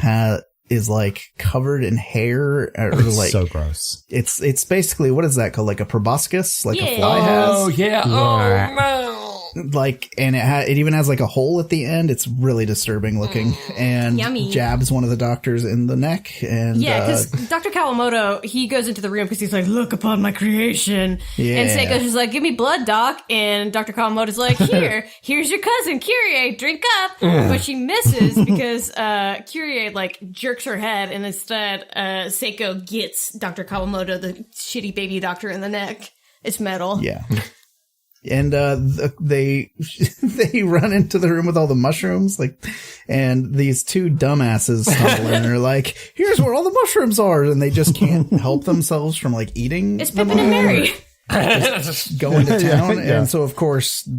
is like covered in hair, or like so gross. It's basically, what is that called? Like a proboscis, like a fly has. Oh yeah. Oh no. Like, and it even has like a hole at the end. It's really disturbing looking, and Yummy. jabs one of the doctors in the neck. And because Dr. Kawamoto, he goes into the room because he's like, look upon my creation. Yeah. And Seiko's just like, give me blood, doc. And Dr. Kawamoto's like, here's your cousin, Kyrie, drink up. But she misses because Kyrie like jerks her head, and instead Seiko gets Dr. Kawamoto, the shitty baby doctor, in the neck. It's metal. Yeah. And they run into the room with all the mushrooms, and these two dumbasses stumble in and are like, here's where all the mushrooms are, and they just can't help themselves from like eating. It's Pippin and Mary. Just going to town. Yeah. And so of course, so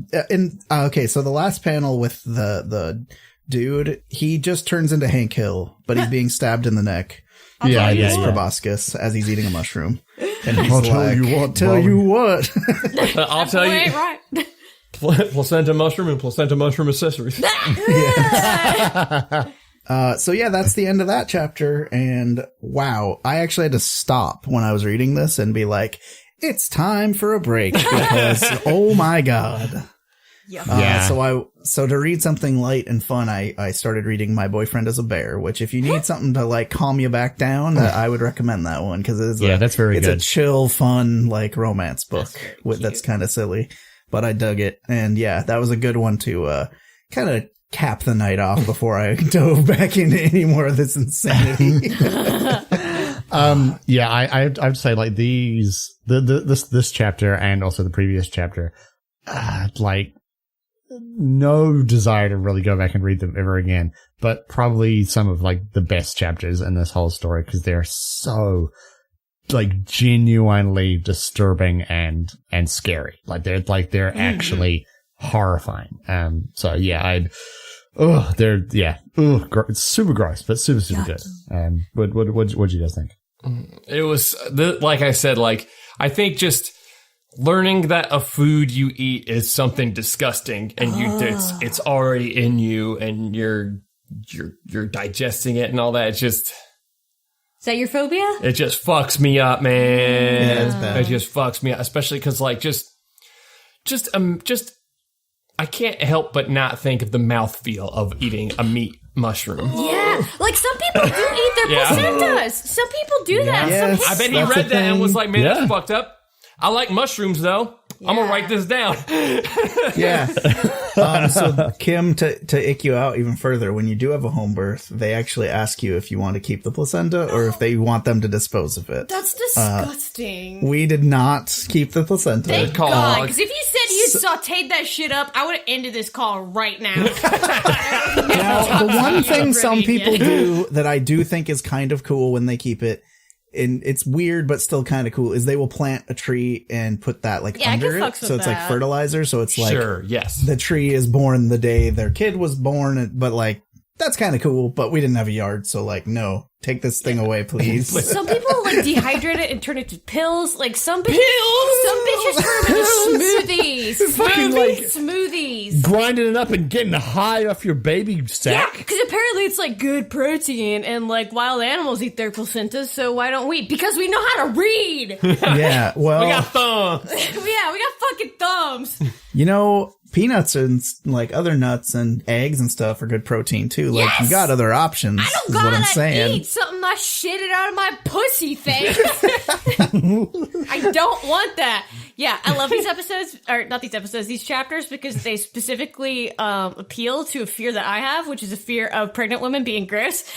the last panel with the dude, he just turns into Hank Hill, but he's being stabbed in the neck. His proboscis as he's eating a mushroom. And he's I'll like, tell you what. I'll tell you. Ain't right. Placenta mushroom and placenta mushroom accessories. So yeah, that's the end of that chapter. And wow, I actually had to stop when I was reading this and be like, it's time for a break because oh my God. So to read something light and fun, I started reading My Boyfriend is a Bear, which if you need something to like calm you back down, I would recommend that one because that's very good. It's a chill, fun, like romance book that's kind of silly, but I dug it. And yeah, that was a good one to kind of cap the night off before I dove back into any more of this insanity. I have to say like this chapter and also the previous chapter, like, no desire to really go back and read them ever again, but probably some of like the best chapters in this whole story because they're so like genuinely disturbing and scary. Like they're actually horrifying. It's super gross, but super good. What'd you guys think? It was like I said, like I think just learning that a food you eat is something disgusting and it's already in you and you're digesting it and all that. It's just, is that your phobia? It just fucks me up, man. Yeah, it's bad. It just fucks me up, especially because like just I can't help but not think of the mouthfeel of eating a meat mushroom. Yeah, like some people do eat their placentas. Some people do that. Yes, I bet he read that and was like, man, that's fucked up. I like mushrooms, though. I'm going to write this down. Yeah. So, Kim, to ick you out even further, when you do have a home birth, they actually ask you if you want to keep the placenta or if they want them to dispose of it. That's disgusting. We did not keep the placenta. Thank God, because if you said you sauteed that shit up, I would have ended this call right now. Now, the one thing some people do that I do think is kind of cool when they keep it, and it's weird but still kind of cool, is they will plant a tree and put that like under it, so it's like fertilizer. So it's like the tree is born the day their kid was born, but like that's kind of cool. But we didn't have a yard, so like no, take this thing away, please. Some people like dehydrate it and turn it to pills. Like some bitches turn it into smoothies. Fucking like smoothies. Grinding it up and getting high off your baby sack. Yeah, because apparently it's like good protein, and like wild animals eat their placentas, so why don't we? Because we know how to read. Yeah, well, we got thumbs. Yeah, we got fucking thumbs. You know, peanuts and like other nuts and eggs and stuff are good protein too. Like you got other options. I don't is what I'm saying. Eat something I shitted out of my pussy face. I don't want that. Yeah, I love these episodes, or not these episodes, these chapters, because they specifically appeal to a fear that I have, which is a fear of pregnant women being gross.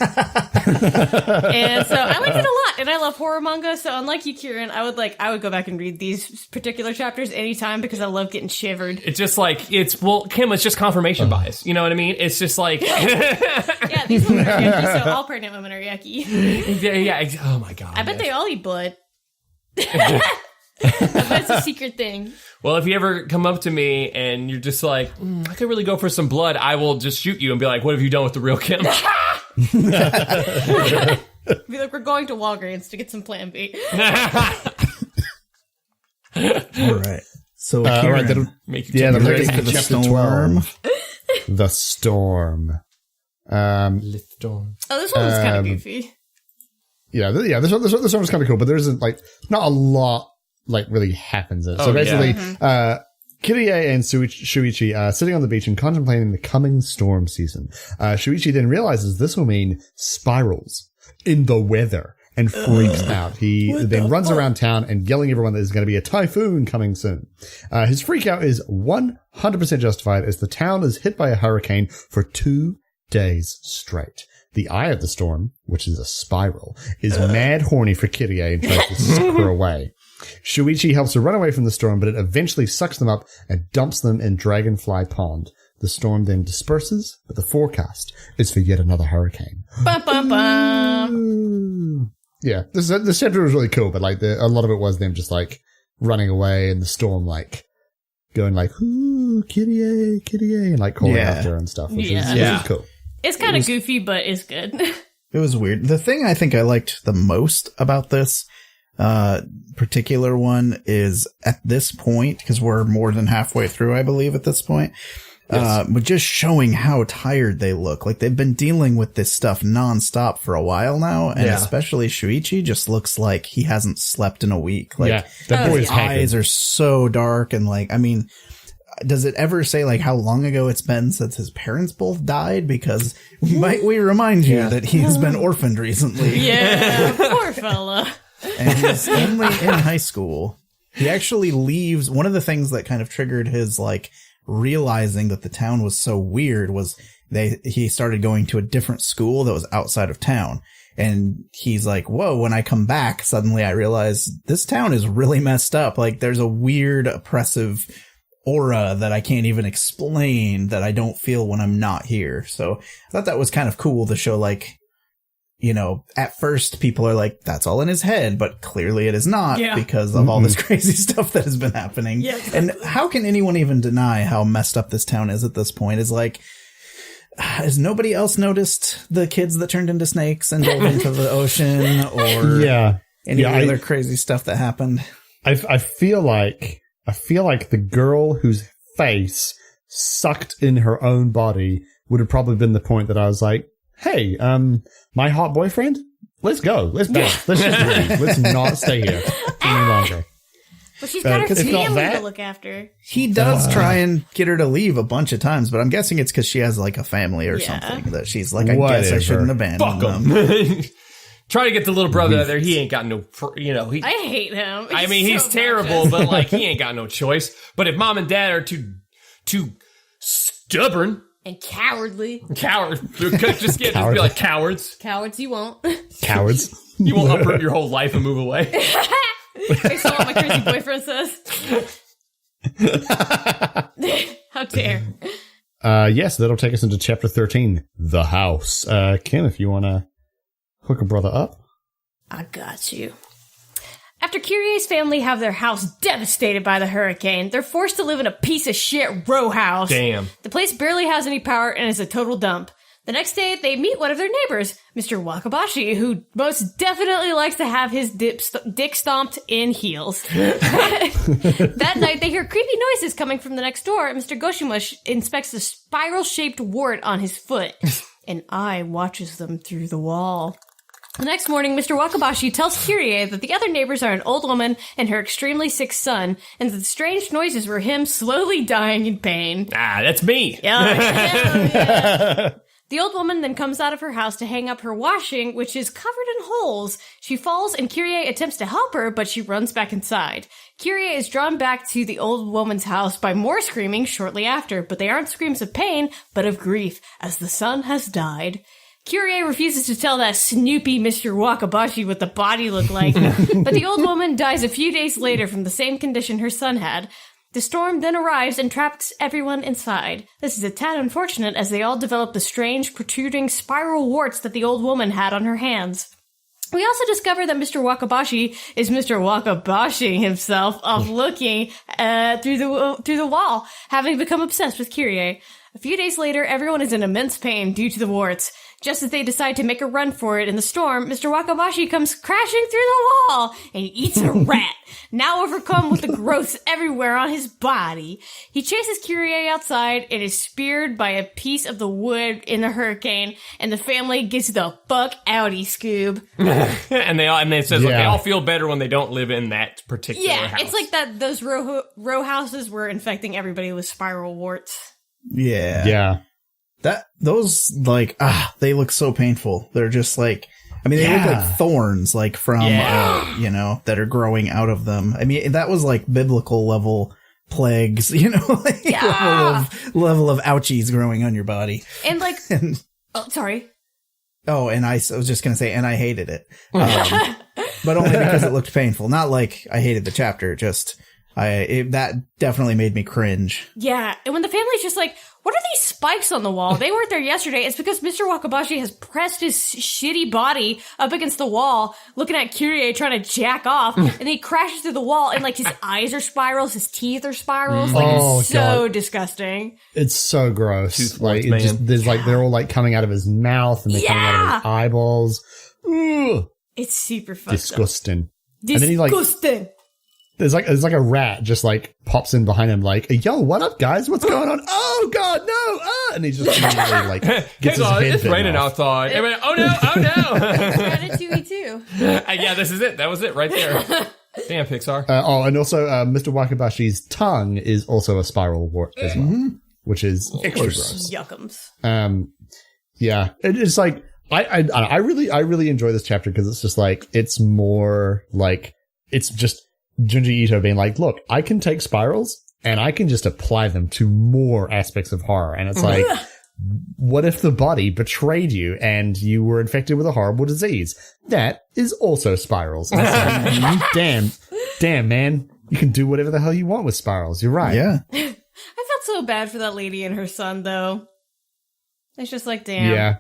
And so I liked it a lot, and I love horror manga, so unlike you, Kieran, I would go back and read these particular chapters anytime because I love getting shivered. It's just like, Kim, it's just confirmation bias. You know what I mean? It's just like... Yeah, these women are yucky, so all pregnant women are yucky. Yeah, oh my god. I bet they all eat blood. I bet it's a secret thing. Well, if you ever come up to me and you're just like, I could really go for some blood, I will just shoot you and be like, what have you done with the real Kim? Be like, we're going to Walgreens to get some Plan B. All right. So, all right, Make you the ready for the chapter storm. 12. The storm. the storm. Oh, this one was kind of goofy. This one was kind of cool, but there isn't not a lot really happens in it. So basically, Kirie and Shuichi are sitting on the beach and contemplating the coming storm season. Shuichi then realizes this will mean spirals in the weather and freaks out. He then runs around town and yelling at everyone that there's going to be a typhoon coming soon. His freak out is 100% justified as the town is hit by a hurricane for 2 days straight. The eye of the storm, which is a spiral, is mad horny for Kirie and tries to suck her away. Shuichi helps her run away from the storm, but it eventually sucks them up and dumps them in Dragonfly Pond. The storm then disperses, but the forecast is for yet another hurricane. Bum, bum, bum. Yeah, this chapter was really cool, but a lot of it was them just running away and the storm going ooh, Kirie, Kirie, and calling after her and stuff, which is cool. It's kind of goofy, but it's good. It was weird. The thing I think I liked the most about this particular one is at this point, because we're more than halfway through, I believe, at this point, but just showing how tired they look. They've been dealing with this stuff nonstop for a while now, and especially Shuichi just looks like he hasn't slept in a week. That boy's his eyes are so dark, and does it ever say how long ago it's been since his parents both died? Because might we remind you that he has been orphaned recently? Yeah, poor fella. And he's only in high school. He actually leaves. One of the things that kind of triggered his realizing that the town was so weird was he started going to a different school that was outside of town. And he's like, whoa, when I come back, suddenly I realize this town is really messed up. There's a weird, oppressive aura that I can't even explain that I don't feel when I'm not here. So I thought that was kind of cool to show at first people are like, that's all in his head, but clearly it is not because of all this crazy stuff that has been happening. Yeah, exactly. And how can anyone even deny how messed up this town is at this point? Is has nobody else noticed the kids that turned into snakes and dove into the ocean or any other crazy stuff that happened? I feel like the girl whose face sucked in her own body would have probably been the point that I was like, hey, my hot boyfriend, let's go. Let's dance. Let's just leave. Let's not stay here any longer. But she's got her family to look after. He does try and get her to leave a bunch of times, but I'm guessing it's because she has a family or something that she's I guess I shouldn't abandon them. Try to get the little brother out there. He ain't got no, I hate him. He's terrible, but he ain't got no choice. But if mom and dad are too stubborn and cowardly, just be like cowards. Cowards, you won't. Cowards. You won't uproot your whole life and move away. Based on what my crazy boyfriend says. How dare. Yes, that'll take us into chapter 13, The House. Kim, if you want to hook a brother up. I got you. After Kirie's family have their house devastated by the hurricane, they're forced to live in a piece of shit row house. Damn. The place barely has any power and is a total dump. The next day, they meet one of their neighbors, Mr. Wakabashi, who most definitely likes to have his dick stomped in heels. That night, they hear creepy noises coming from the next door, and Mr. Goshima inspects the spiral-shaped wart on his foot. An eye watches them through the wall. The next morning, Mr. Wakabashi tells Kirie that the other neighbors are an old woman and her extremely sick son, and that the strange noises were him slowly dying in pain. Ah, that's me. Yeah. The old woman then comes out of her house to hang up her washing, which is covered in holes. She falls and Kyrie attempts to help her, but she runs back inside. Kyrie is drawn back to the old woman's house by more screaming shortly after, but they aren't screams of pain, but of grief, as the son has died. Kyrie refuses to tell that snoopy Mr. Wakabashi what the body looked like, but the old woman dies a few days later from the same condition her son had. The storm then arrives and traps everyone inside. This is a tad unfortunate as they all develop the strange, protruding spiral warts that the old woman had on her hands. We also discover that Mr. Wakabashi is Mr. Wakabashi himself off looking through the wall, having become obsessed with Kyrie. A few days later, everyone is in immense pain due to the warts. Just as they decide to make a run for it in the storm, Mr. Wakabashi comes crashing through the wall and eats a rat, now overcome with the growths everywhere on his body. He chases Kyrie outside and is speared by a piece of the wood in the hurricane, and the family gets the fuck outie, Scoob. and it says like, they all feel better when they don't live in that particular house. Yeah, it's like that. Those row houses were infecting everybody with spiral warts. Yeah. Yeah. Those, like, they look so painful. They're just like, I mean, they look like thorns, like from, that are growing out of them. I mean, that was like biblical level plagues, like level of ouchies growing on your body. And like, sorry. Oh, and I was just going to say, and I hated it. But only because it looked painful. Not like I hated the chapter, just, that definitely made me cringe. Yeah. And when the family's just like, what are these spikes on the wall? They weren't there yesterday. It's because Mr. Wakabashi has pressed his shitty body up against the wall, looking at Kyrie trying to jack off, and he crashes through the wall, and like his eyes are spirals, his teeth are spirals. Like, it's so disgusting. It's so gross. Tooth There's like, they're all like coming out of his mouth and they're coming out of his eyeballs. Ugh. It's super fucked Disgusting. up. Disgusting. And then there's like a rat just like pops in behind him like, yo, what up, guys? What's going on? Oh God, no! And he just immediately like gets his head it's raining off. outside. Oh no! Ratatouille too. Yeah, this is it. That was it right there. Damn, Pixar. And also Mr. Wakabashi's tongue is also a spiral wart as well, which is extra gross. Yuckums. Yeah, it's like I really enjoy this chapter because it's just like it's more like it's just Junji Ito being like, look, I can take spirals and I can just apply them to more aspects of horror. And it's like, what if the body betrayed you and you were infected with a horrible disease? That is also spirals. And it's like, damn, man. You can do whatever the hell you want with spirals. You're right. Yeah. I felt so bad for that lady and her son, though. It's just like, damn. Yeah.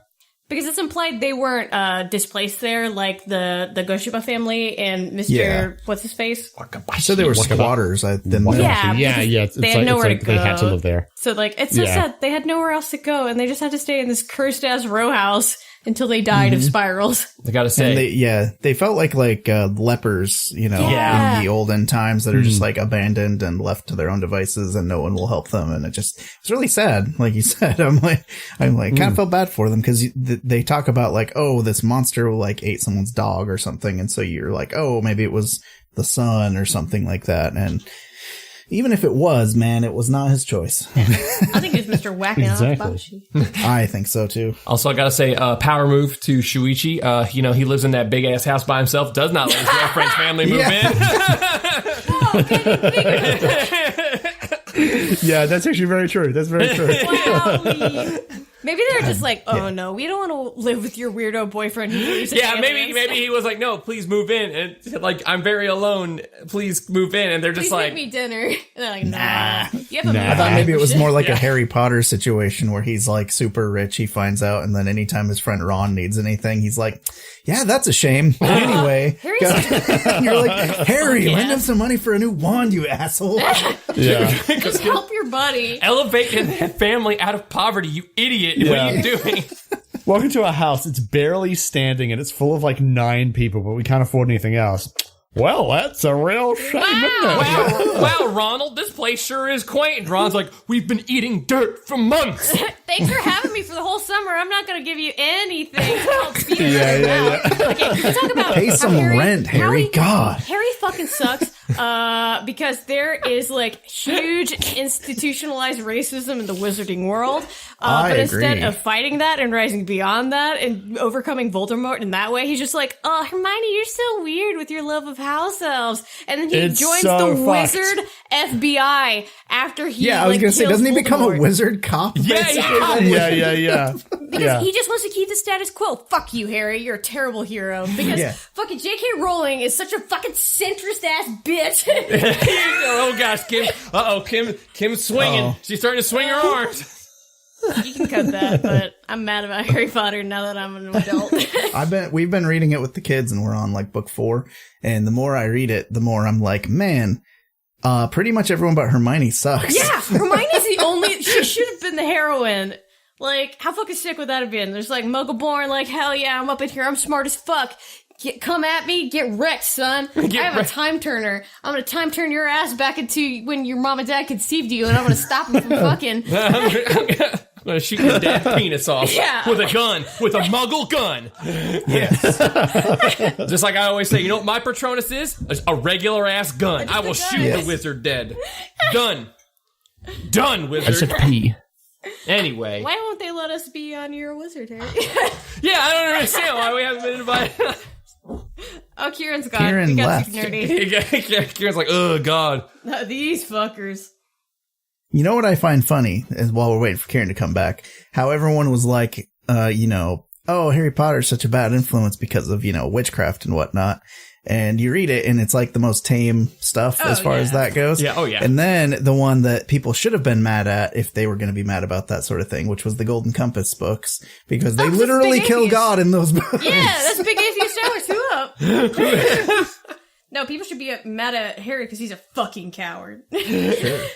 Because it's implied they weren't displaced there, like the Goshiba family and Mr. What's his face? So they were squatters. Yeah, They had nowhere to go. They had to live there. So like, it's so sad. They had nowhere else to go, and they just had to stay in this cursed ass row house until they died of spirals. I gotta say, they felt like lepers, in the olden times that are just like abandoned and left to their own devices, and no one will help them. And it's really sad, like you said. I'm like, kind of felt bad for them because they talk about like, oh, this monster like ate someone's dog or something, and so you're like, oh, maybe it was the son or something like that, and. Even if it was, man, it was not his choice. I think it's Mr. Wakabashi. I think so, too. Also, I gotta say, power move to Shuichi. He lives in that big-ass house by himself, does not let his girlfriend's family move in. Yeah, that's actually very true. That's very true. Wow. Maybe they're just like, oh no, we don't want to live with your weirdo boyfriend. Maybe he was like, no, please move in. And like, I'm very alone. Please move in. And they're just please like, make me dinner. And they're like, nah. I thought maybe it was more like a Harry Potter situation where he's like super rich. He finds out, and then anytime his friend Ron needs anything, he's like, yeah, that's a shame. Anyway, you're like, Harry, lend him some money for a new wand, you asshole. Just help your buddy. Elevate his family out of poverty, you idiot. What are you doing? Welcome to a house. It's barely standing and it's full of like 9 people, but we can't afford anything else. Well, that's a real shame, isn't it? Wow, Ronald, this place sure is quaint. And Ron's like, we've been eating dirt for months. Thanks for having me for the whole summer. I'm not going to give you anything to help feed it out. Okay, let's talk about pay some rent, Harry. God. Harry fucking fucking sucks because there is like huge institutionalized racism in the wizarding world. But instead of fighting that and rising beyond that and overcoming Voldemort in that way, he's just like, oh, Hermione, you're so weird with your love of house elves. And then he joins the wizard FBI after he I was going to say, doesn't he become a wizard cop? Yeah. Because he just wants to keep the status quo. Fuck you, Harry. You're a terrible hero. Because fucking J.K. Rowling is such a fucking centrist ass bitch. Oh gosh, Kim. Kim's swinging. Oh. She's starting to swing her arms. You can cut that, but I'm mad about Harry Potter now that I'm an adult. We've been reading it with the kids, and we're on like book 4. And the more I read it, the more I'm like, man, pretty much everyone but Hermione sucks. Yeah, Hermione's the only. She should have been the heroine. Like, how fucking sick would that have been? There's like Muggleborn, like, hell yeah, I'm up in here, I'm smart as fuck. Come at me, get wrecked, son. I have a time turner. I'm gonna time turn your ass back into when your mom and dad conceived you, and I'm gonna stop them from fucking. I'm gonna shoot your dad's penis off with a gun, with a Muggle gun. Yes. Just like I always say, you know what my Patronus is? A regular ass gun. I will shoot the wizard dead. Done, wizard. I said pee. Anyway. Why won't they let us be on your wizard, Harry? Yeah, I don't understand why we haven't been invited. Oh, Kieran's gone. Kieran We got left. too nerdy. Kieran's like, oh, God. These fuckers. You know what I find funny is while we're waiting for Kieran to come back, how everyone was like, oh, Harry Potter's such a bad influence because of, witchcraft and whatnot. And you read it and it's like the most tame stuff as far as that goes. Yeah, oh yeah. And then the one that people should have been mad at if they were going to be mad about that sort of thing, which was the Golden Compass books, because they literally kill God in those books. Yeah, that's Big Atheist Hours. Who up? No, people should be mad at Harry because he's a fucking coward. Sure.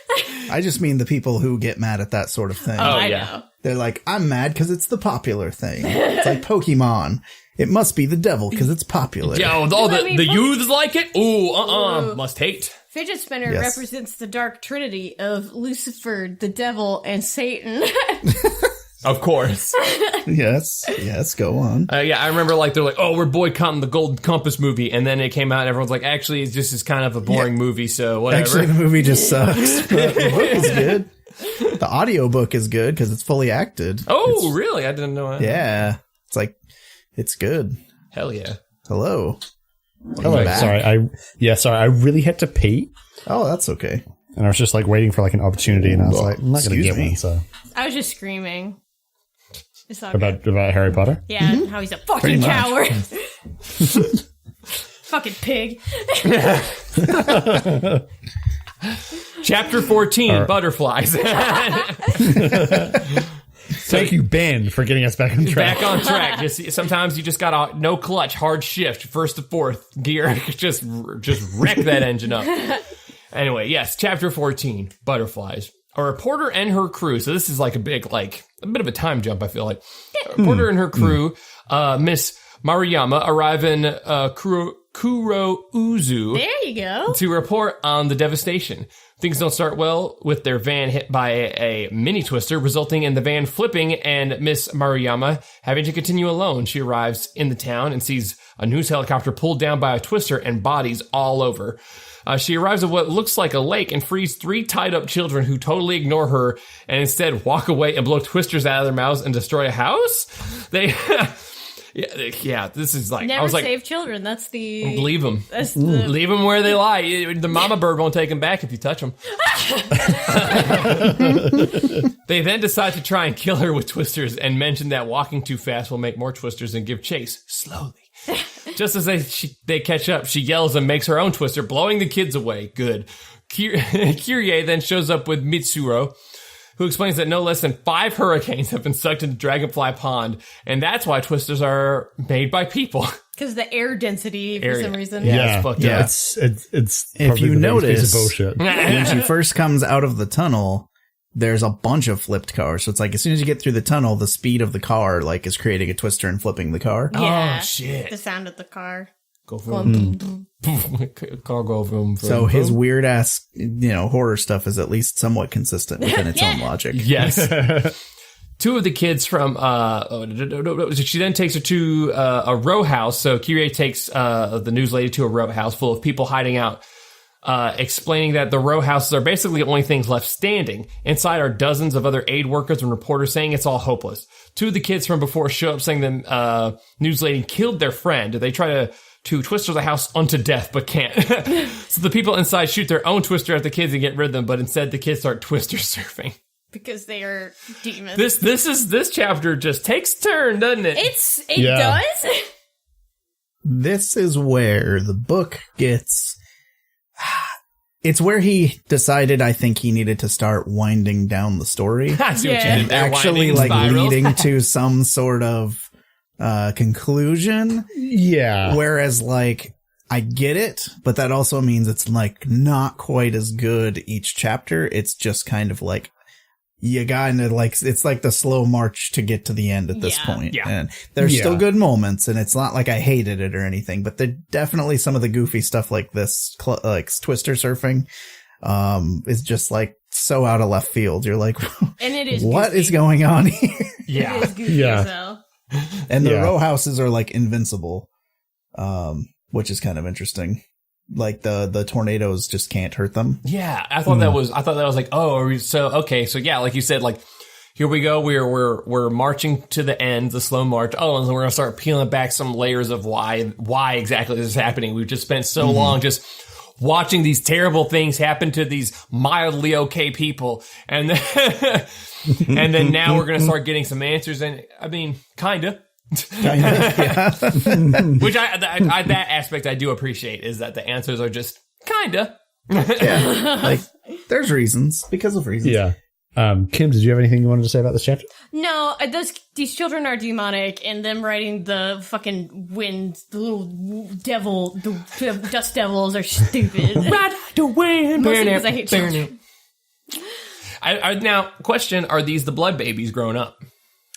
I just mean the people who get mad at that sort of thing. Oh, I yeah. know. They're like, I'm mad because it's the popular thing. It's like Pokemon. It must be the devil because it's popular. Yeah, all the youths like it? Ooh, must hate. Fidget Spinner represents the dark trinity of Lucifer, the devil, and Satan. Of course. Yes, go on. Yeah, I remember they're like, oh, we're boycotting the Golden Compass movie. And then it came out and everyone's like, actually, it's just kind of a boring movie, so whatever. Actually, the movie just sucks. But the book is good. The audiobook is good because it's fully acted. Oh, really? I didn't know that. Yeah. It's like, it's good. Hell yeah. Hello. Hello. Sorry. I really had to pee. Oh, that's okay. And I was just like waiting for like an opportunity, and I was like, I'm not going to get one. So I was just screaming. It's all about Harry Potter. Yeah, how he's a fucking coward. Fucking pig. Chapter 14, Butterflies. Thank you, Ben, for getting us back on track. Back on track. Sometimes you just got no clutch, hard shift, first to fourth gear. just wreck that engine up. Anyway, yes, chapter 14, Butterflies. A reporter and her crew. So this is like a bit of a time jump, I feel like. A reporter and her crew, Miss Maruyama, arrive in Kurouzu. There you go. To report on the devastation. Things don't start well with their van hit by a mini twister, resulting in the van flipping and Miss Maruyama having to continue alone. She arrives in the town and sees a news helicopter pulled down by a twister and bodies all over. She arrives at what looks like a lake and frees 3 tied-up children who totally ignore her and instead walk away and blow twisters out of their mouths and destroy a house. They... Yeah, this is like... Never I was like, save children. That's the... Leave them. That's Leave them where they lie. The mama bird won't take them back if you touch them. They then decide to try and kill her with twisters and mention that walking too fast will make more twisters and give chase slowly. Just as they catch up, she yells and makes her own twister, blowing the kids away. Good. Kyrie then shows up with Mitsuru, who explains that no less than 5 hurricanes have been sucked into Dragonfly Pond, and that's why twisters are made by people. Because the air density, for some reason. Yeah, it's fucked yeah. up. It's If you notice, bullshit. when she first comes out of the tunnel, there's a bunch of flipped cars. So it's like as soon as you get through the tunnel, the speed of the car is creating a twister and flipping the car. Yeah. Oh, shit. The sound of the car. Go vroom. Car go vroom. So his weird ass, horror stuff is at least somewhat consistent within its own logic. Yes. two of the kids from she then takes her to a row house. So Kirie takes the news lady to a row house full of people hiding out, explaining that the row houses are basically the only things left standing. Inside are dozens of other aid workers and reporters saying it's all hopeless. Two of the kids from before show up saying the news lady killed their friend. They try to twister the house unto death, but can't. So the people inside shoot their own twister at the kids and get rid of them, but instead the kids start twister surfing. Because they are demons. This chapter just takes a turn, doesn't it? It does. This is where the book gets... It's where he decided, I think, he needed to start winding down the story. I see what you did there, actually, winding spirals. leading to some sort of conclusion. Yeah. Whereas, I get it, but that also means it's, not quite as good each chapter. It's just kind of you gotta it's like the slow march to get to the end at this point. Yeah. And there's still good moments, and it's not like I hated it or anything, but there definitely some of the goofy stuff like this, like twister surfing, is just so out of left field. You're like, and it is what goofy. is going on here? Yeah. It is goofy as hell. And the row houses are invincible, which is kind of interesting. The tornadoes just can't hurt them. Yeah, I thought that was so yeah, like you said, here we go, we're marching to the end, the slow march. Oh, and then we're gonna start peeling back some layers of why exactly this is happening. We've just spent so long just watching these terrible things happen to these mildly okay people, and then, and then now we're gonna start getting some answers. And I mean, kinda. Which that aspect I do appreciate, is that the answers are just kinda. There's reasons, because of reasons. Yeah. Kim, did you have anything you wanted to say about this chapter? No, these children are demonic, and them riding the fucking wind, the little devil, the dust devils are stupid. Ride the wind. Mostly because I hate children. Now, question: are these the blood babies grown up?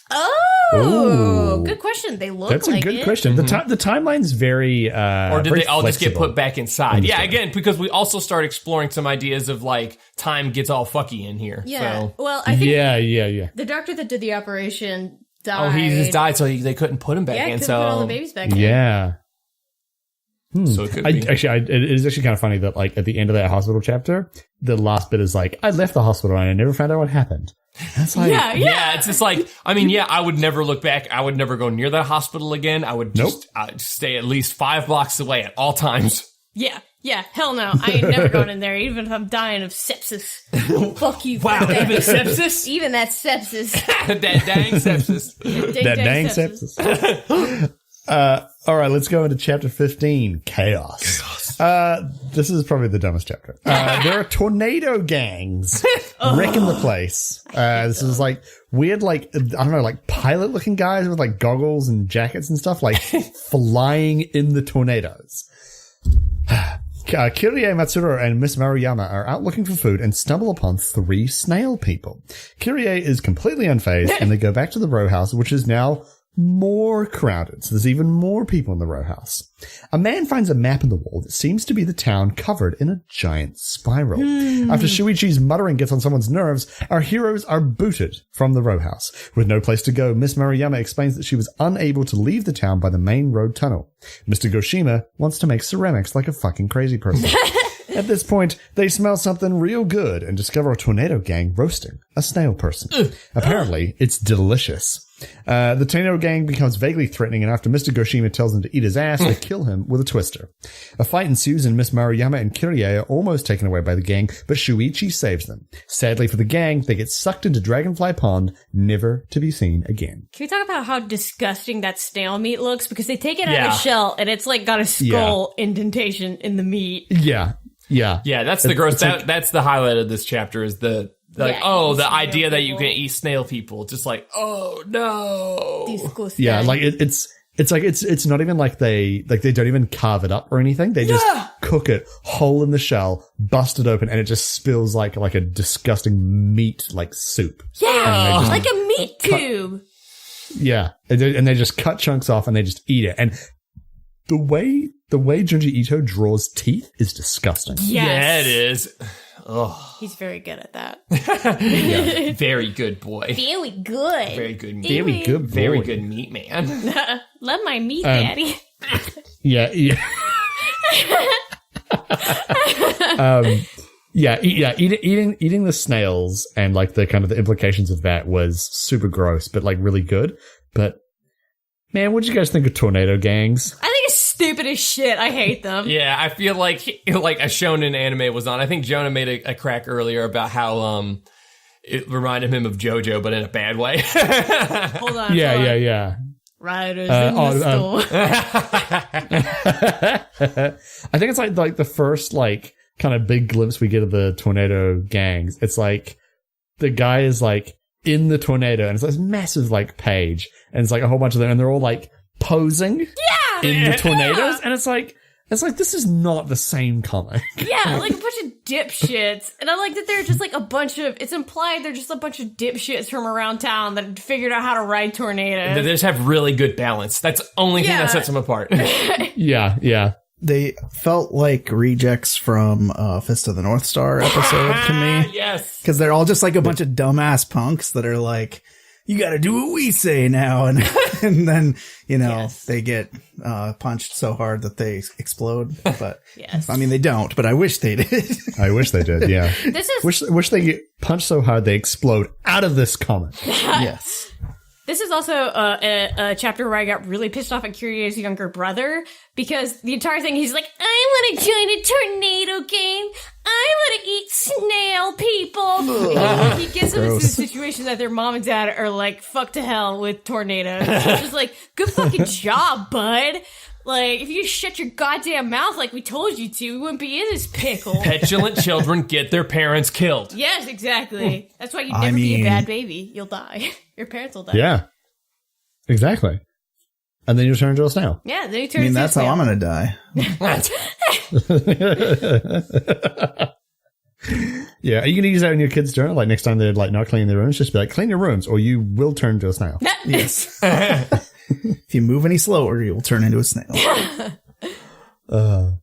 Oh, good question. They look That's a good question. The timeline's very or did very they all just get flexible put back inside? Yeah, again, because we also start exploring some ideas of time gets all fucky in here. Yeah. So. Well, I think yeah. the doctor that did the operation died. Oh, he just died, so they couldn't put him back in. Couldn't So put all the babies back in. Yeah. So it could be. It is actually kind of funny that at the end of that hospital chapter, the last bit is I left the hospital and I never found out what happened. That's yeah, it's just I would never look back. I would never go near that hospital again. I would just stay at least 5 blocks away at all times. Yeah, hell no. I ain't never going in there, even if I'm dying of sepsis. Fuck you. Wow, even sepsis? Even that sepsis. that dang sepsis. That dang sepsis. All right, let's go into chapter 15, Chaos. This is probably the dumbest chapter. There are tornado gangs wrecking the place. This is weird, I don't know, pilot-looking guys with goggles and jackets and stuff, flying in the tornadoes. Kirie Matsuro and Miss Maruyama are out looking for food and stumble upon 3 snail people. Kirie is completely unfazed, and they go back to the row house, which is now more crowded, so there's even more people in the row house. A man finds a map in the wall that seems to be the town covered in a giant spiral. After Shuichi's muttering gets on someone's nerves, our heroes are booted from the row house. With no place to go, Miss Maruyama explains that she was unable to leave the town by the main road tunnel. Mr. Goshima wants to make ceramics like a fucking crazy person. At this point, they smell something real good and discover a tornado gang roasting a snail person. Apparently, it's delicious. The tornado gang becomes vaguely threatening, and after Mr. Goshima tells them to eat his ass, they kill him with a twister. A fight ensues, and Miss Maruyama and Kirie are almost taken away by the gang, but Shuichi saves them. Sadly for the gang, they get sucked into Dragonfly Pond, never to be seen again. Can we talk about how disgusting that snail meat looks? Because they take it out of the shell, and it's got a skull indentation in the meat. Yeah, that's the gross. That's the highlight of this chapter, is the idea that you can eat snail people. Just oh no, disgusting. Yeah, it's not even they don't even carve it up or anything. They just cook it whole in the shell, bust it open, and it just spills like a disgusting meat soup. Yeah, like a meat tube. Yeah, and they just cut chunks off and they just eat it. And the way Junji Ito draws teeth is disgusting. Yes. Yeah, it is. Oh, He's very good at that. very good boy. Very good. Very good meat. Very good boy. Very good meat, man. Love my meat, Daddy. Yeah. Eating the snails and like the kind of the implications of that was super gross, but like really good. But man, what'd you guys think of tornado gangs? I think it's stupid as shit. I hate them. Yeah, I feel like a shonen anime was on. I think Jonah made a crack earlier about how it reminded him of JoJo, but in a bad way. Hold on. Yeah. Riders in the storm. I think it's like the first like kind of big glimpse we get of the tornado gangs. It's like the guy is like in the tornado and it's this massive like page and it's like a whole bunch of them and they're all like posing in the tornadoes and it's like this is not the same comic. Yeah, like a bunch of dipshits. And I like that they're just like it's implied they're just a bunch of dipshits from around town that figured out how to ride tornadoes. They just have really good balance. That's the only thing that sets them apart. Yeah. They felt like rejects from Fist of the North Star episode to me. Yes. Because they're all just like a bunch of dumbass punks that are like, you got to do what we say now. And then, they get punched so hard that they explode. But yes. I mean, they don't, but I wish they did. I wish they did, yeah. This is wish they get punched so hard they explode out of this comic. Yes. This is also a chapter where I got really pissed off at Kirye's younger brother because the entire thing he's like, I want to join a tornado gang. I want to eat snail people. He gets them into the situation that their mom and dad are like, fuck to hell with tornadoes. It's just like, good fucking job, bud. Like, if you shut your goddamn mouth like we told you to, we wouldn't be in this pickle. Petulant children get their parents killed. Yes, exactly. That's why you'd never be a bad baby. You'll die. Your parents will die. Yeah. Exactly. And then you turn into a snail. Yeah, then you turn into a that's how I'm going to die. Yeah. Are you going to use that in your kids' journal? Like next time they're like not cleaning their rooms, just be like, clean your rooms or you will turn into a snail. Yes. If you move any slower, you will turn into a snail. So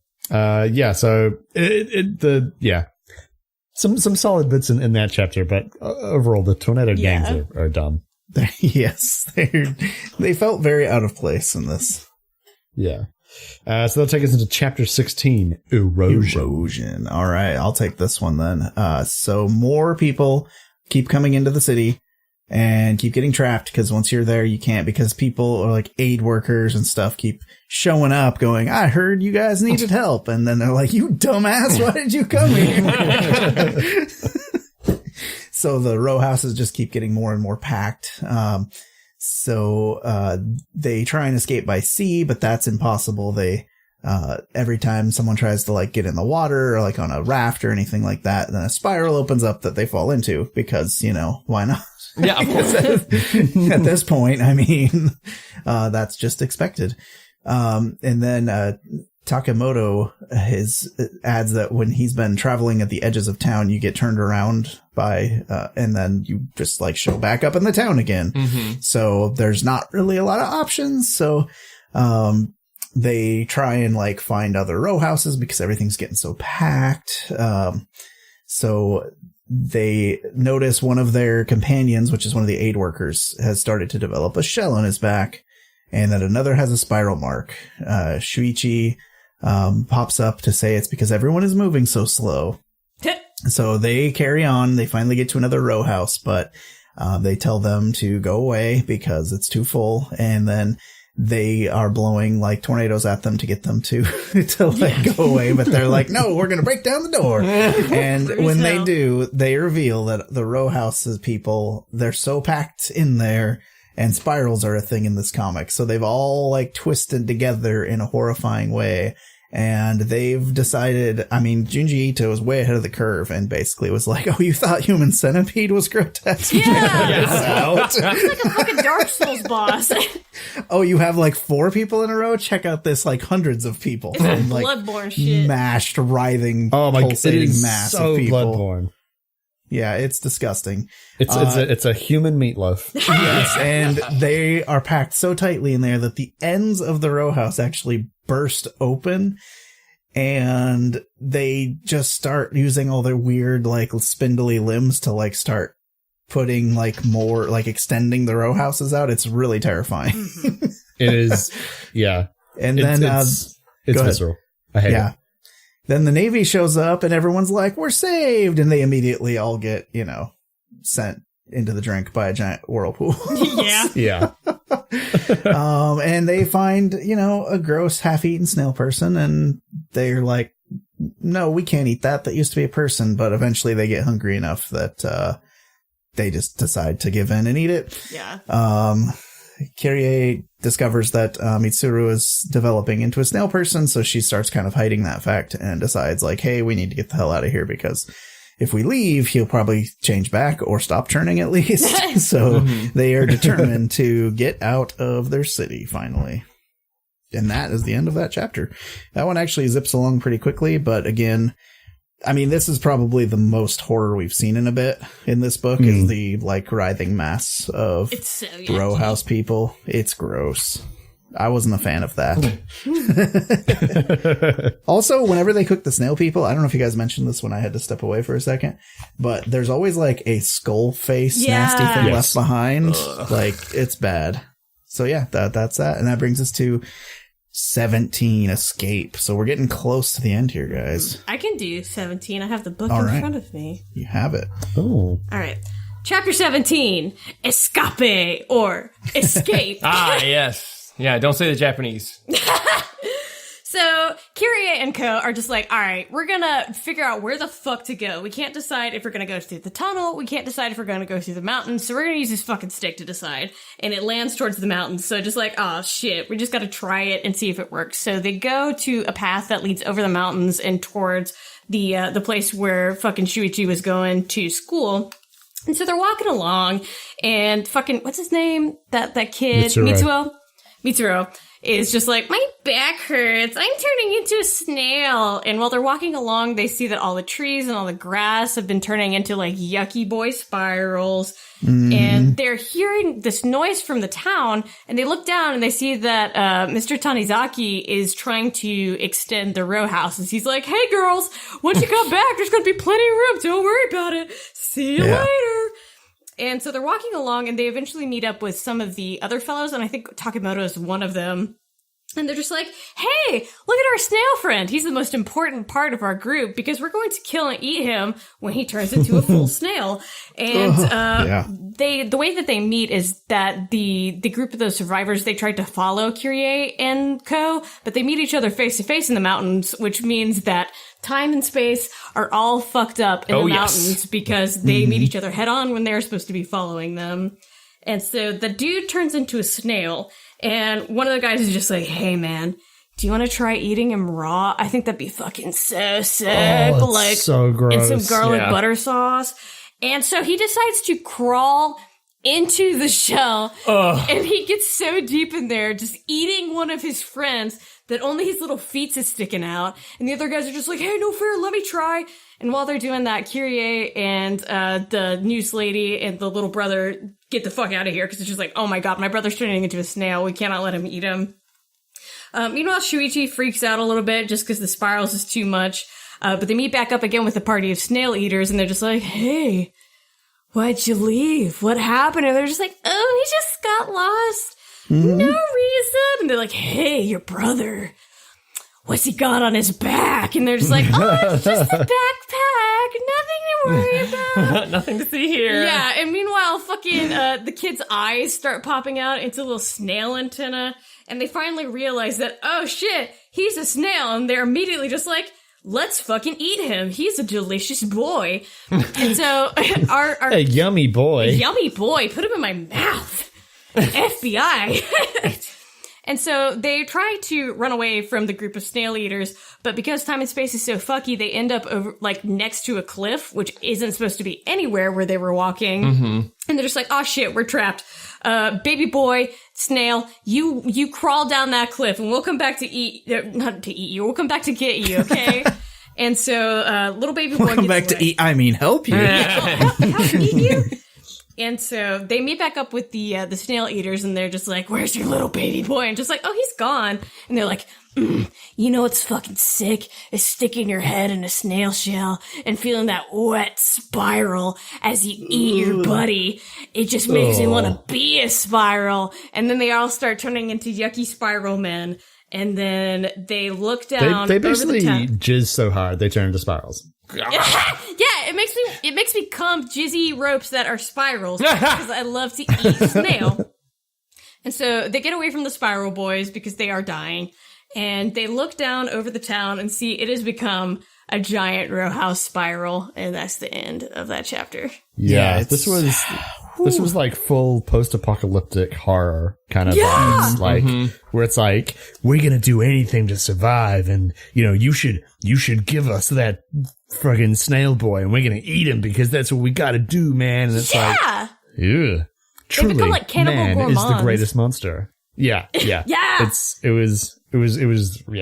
some solid bits in that chapter, but overall the tornado gangs are dumb. Yes, they felt very out of place in this. Yeah. So that'll take us into chapter 16, Erosion. All right, I'll take this one then. So more people keep coming into the city and keep getting trapped because once you're there, you can't because people or like aid workers and stuff keep showing up going, I heard you guys needed help. And then they're like, you dumbass, why did you come here? So the row houses just keep getting more and more packed. So they try and escape by sea, but that's impossible. They every time someone tries to like get in the water or like on a raft or anything like that, then a spiral opens up that they fall into because, why not? Yeah, of course. At this point, I mean, that's just expected. And then Takamoto adds that when he's been traveling at the edges of town, you get turned around by, and then you just like show back up in the town again. Mm-hmm. So there's not really a lot of options. So, they try and like find other row houses because everything's getting so packed. So they notice one of their companions, which is one of the aid workers, has started to develop a shell on his back and that another has a spiral mark. Shuichi pops up to say it's because everyone is moving so slow. So they carry on. They finally get to another row house, but they tell them to go away because it's too full. And then they are blowing like tornadoes at them to get them to go away. But they're like, no, we're going to break down the door. And when they do, they reveal that the row houses people, they're so packed in there. And spirals are a thing in this comic. So they've all like twisted together in a horrifying way. And they've decided, I mean, Junji Ito is way ahead of the curve and basically was like, oh, you thought Human Centipede was grotesque? Yeah. It's like a fucking Dark Souls boss. Oh, you have like 4 people in a row? Check out this like hundreds of people. It's and, like Bloodborne shit. Mashed, writhing, oh my pulsating it is mass so of people. Bloodborne. Yeah, it's disgusting. It's a human meatloaf. Yes, and they are packed so tightly in there that the ends of the row house actually burst open. and they just start using all their weird, like, spindly limbs to, like, start putting, like, more, like, extending the row houses out. It's really terrifying. It is, yeah. And then it's visceral. I hate it. Then the Navy shows up and everyone's like, we're saved. And they immediately all get, you know, sent into the drink by a giant whirlpool. Yeah. And they find, you know, a gross half-eaten snail person, and they're like, no, we can't eat that. That used to be a person. But eventually they get hungry enough that they just decide to give in and eat it. Yeah. Kyrie discovers that Mitsuru is developing into a snail person, so she starts kind of hiding that fact and decides, like, hey, we need to get the hell out of here, because if we leave, he'll probably change back or stop turning at least. So they are determined to get out of their city finally. And that is the end of that chapter. That one actually zips along pretty quickly, but again, I mean, this is probably the most horror we've seen in a bit in this book, is the, like, writhing mass of row house people. It's gross. I wasn't a fan of that. Also, whenever they cook the snail people, I don't know if you guys mentioned this when I had to step away for a second, but there's always, like, a skull face nasty thing left behind. Like, it's bad. So yeah, that's that. And that brings us to 17, escape. So we're getting close to the end here, guys. I can do 17. I have the book in front of me. You have it. Oh. All right. Chapter 17, escape, or escape. Yes. Yeah, don't say the Japanese. So Kyrie and Co are just like, all right, we're gonna figure out where the fuck to go. We can't decide if we're gonna go through the tunnel. We can't decide if we're gonna go through the mountains. So we're gonna use this fucking stick to decide. And it lands towards the mountains. So just like, oh shit, we just gotta try it and see if it works. So they go to a path that leads over the mountains and towards the place where fucking Shuichi was going to school. And so they're walking along, and fucking, what's his name? That kid, Mitsuru is just like, my back hurts. I'm turning into a snail. And while they're walking along, they see that all the trees and all the grass have been turning into, like, yucky boy spirals. And they're hearing this noise from the town, and they look down and they see that Mr. Tanizaki is trying to extend the row houses. He's like, hey girls, once you come back, there's going to be plenty of room. Don't worry about it. See you later. And so they're walking along, and they eventually meet up with some of the other fellows, and I think Takemoto is one of them. And they're just like, hey, look at our snail friend. He's the most important part of our group, because we're going to kill and eat him when he turns into a full snail. And the way that they meet is that the group of those survivors, they tried to follow Kyrie and Co, but they meet each other face to face in the mountains, which means that time and space are all fucked up in the mountains because they meet each other head on when they're supposed to be following them. And so the dude turns into a snail, and one of the guys is just like, hey man, do you want to try eating him raw? I think that'd be fucking so sick. Oh, like, so gross. And some garlic butter sauce. And so he decides to crawl into the shell, and he gets so deep in there, just eating one of his friends, that only his little feet is sticking out. And the other guys are just like, hey, no fair, let me try. And while they're doing that, Kyrie and the news lady and the little brother get the fuck out of here, because it's just like, oh my god, my brother's turning into a snail. We cannot let him eat him. Meanwhile, Shuichi freaks out a little bit just because the spirals is too much. But they meet back up again with a party of snail eaters, and they're just like, hey, why'd you leave? What happened? And they're just like, oh, he just got lost. No reason. And they're like, hey, your brother, what's he got on his back? And they're just like, oh, it's just a backpack. Nothing to worry about. Nothing to see here. Yeah, and meanwhile, fucking the kid's eyes start popping out into little snail antenna, and they finally realize that, oh shit, he's a snail, and they're immediately just like, let's fucking eat him. He's a delicious boy. And so our a yummy boy. Yummy boy. Put him in my mouth. FBI. And so they try to run away from the group of snail eaters, but because time and space is so fucky, they end up over, like, next to a cliff, which isn't supposed to be anywhere where they were walking. And they're just like, oh shit, we're trapped. Baby boy, snail, you crawl down that cliff, and we'll come back to eat, not to eat you, we'll come back to get you, okay? And so, little baby boy welcome back to eat, I mean help you. Help eat you? And so they meet back up with the snail eaters, and they're just like, "Where's your little baby boy?" And just like, "Oh, he's gone." And they're like, "You know what's fucking sick? Is sticking your head in a snail shell and feeling that wet spiral as you eat your buddy. It just makes me want to be a spiral." And then they all start turning into yucky spiral men. And then they look down. They basically over the jizz so hard they turn into spirals. yeah, it makes me cum jizzy ropes that are spirals because I love to eat snail. And so they get away from the spiral boys because they are dying, and they look down over the town and see it has become a giant row house spiral, and that's the end of that chapter. Yeah, this was like full post-apocalyptic horror kind of vibes, like where it's like, we're gonna do anything to survive, and you should give us that friggin' snail boy, and we're gonna eat him because that's what we gotta do, man. And it's like, ew, truly, become like cannibal man gourmands. is the greatest monster. Yeah. Yeah. It was real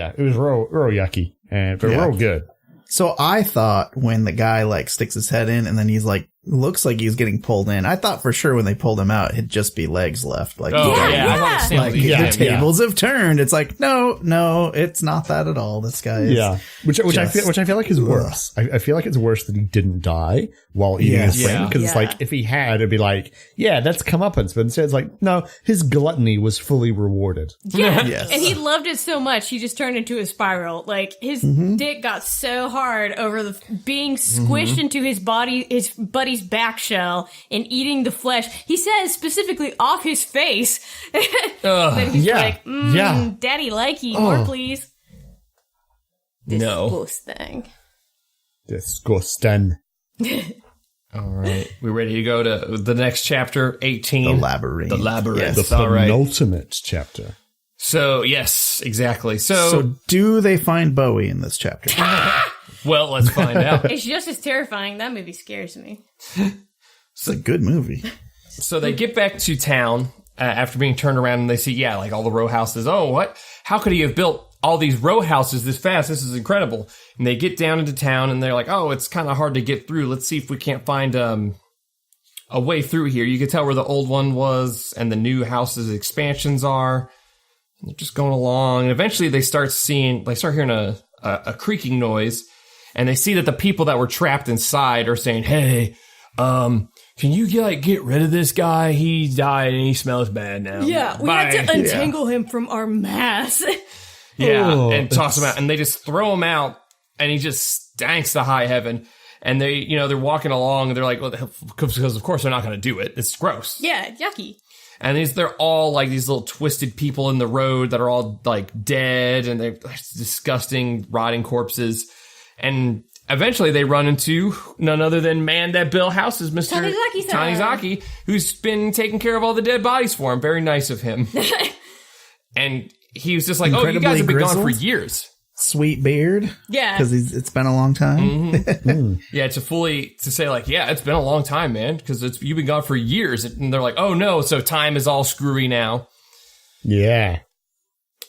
yucky, but real good. So I thought when the guy like sticks his head in and then he's like, looks like he's getting pulled in. I thought for sure when they pulled him out, it'd just be legs left. Like, the tables have turned. It's like, no, it's not that at all. This guy is which I feel like is worse. I feel like it's worse that he didn't die while eating his friend, because it's like if he had, it'd be like, that's comeuppance. But instead, it's like, no, his gluttony was fully rewarded. Yeah, and he loved it so much he just turned into a spiral. Like his dick got so hard over the being squished into his buddy's back shell and eating the flesh. He says specifically off his face that he's like, "Daddy, likey, more please." Disgusting. Disgusting. All right, we ready to go to the next chapter, 18. The labyrinth. The labyrinth. The penultimate chapter. So yes, exactly. So do they find Bowie in this chapter? Well, let's find out. It's just as terrifying. That movie scares me. It's a good movie. So they get back to town after being turned around, and they see, like all the row houses. Oh, what? How could he have built all these row houses this fast? This is incredible. And they get down into town, and they're like, oh, it's kind of hard to get through. Let's see if we can't find a way through here. You can tell where the old one was and the new house's expansions are. And they're just going along. And eventually they start hearing a creaking noise. And they see that the people that were trapped inside are saying, hey, can you get rid of this guy? He died and he smells bad now. Yeah, we had to untangle him from our mass. And toss him out. And they just throw him out, and he just stanks to high heaven. And they, they're walking along, and they're like, well, because of course they're not going to do it. It's gross. Yeah, yucky. And they're all like these little twisted people in the road that are all like dead, and they're disgusting, rotting corpses. And eventually they run into none other than man that built houses, Mr. Tanizaki, who's been taking care of all the dead bodies for him. Very nice of him. And he was just like, oh, you guys have been gone for years. Sweet beard. Yeah. Because it's been a long time. Yeah, to say like, yeah, it's been a long time, man, because you've been gone for years. And they're like, oh no, so time is all screwy now. Yeah.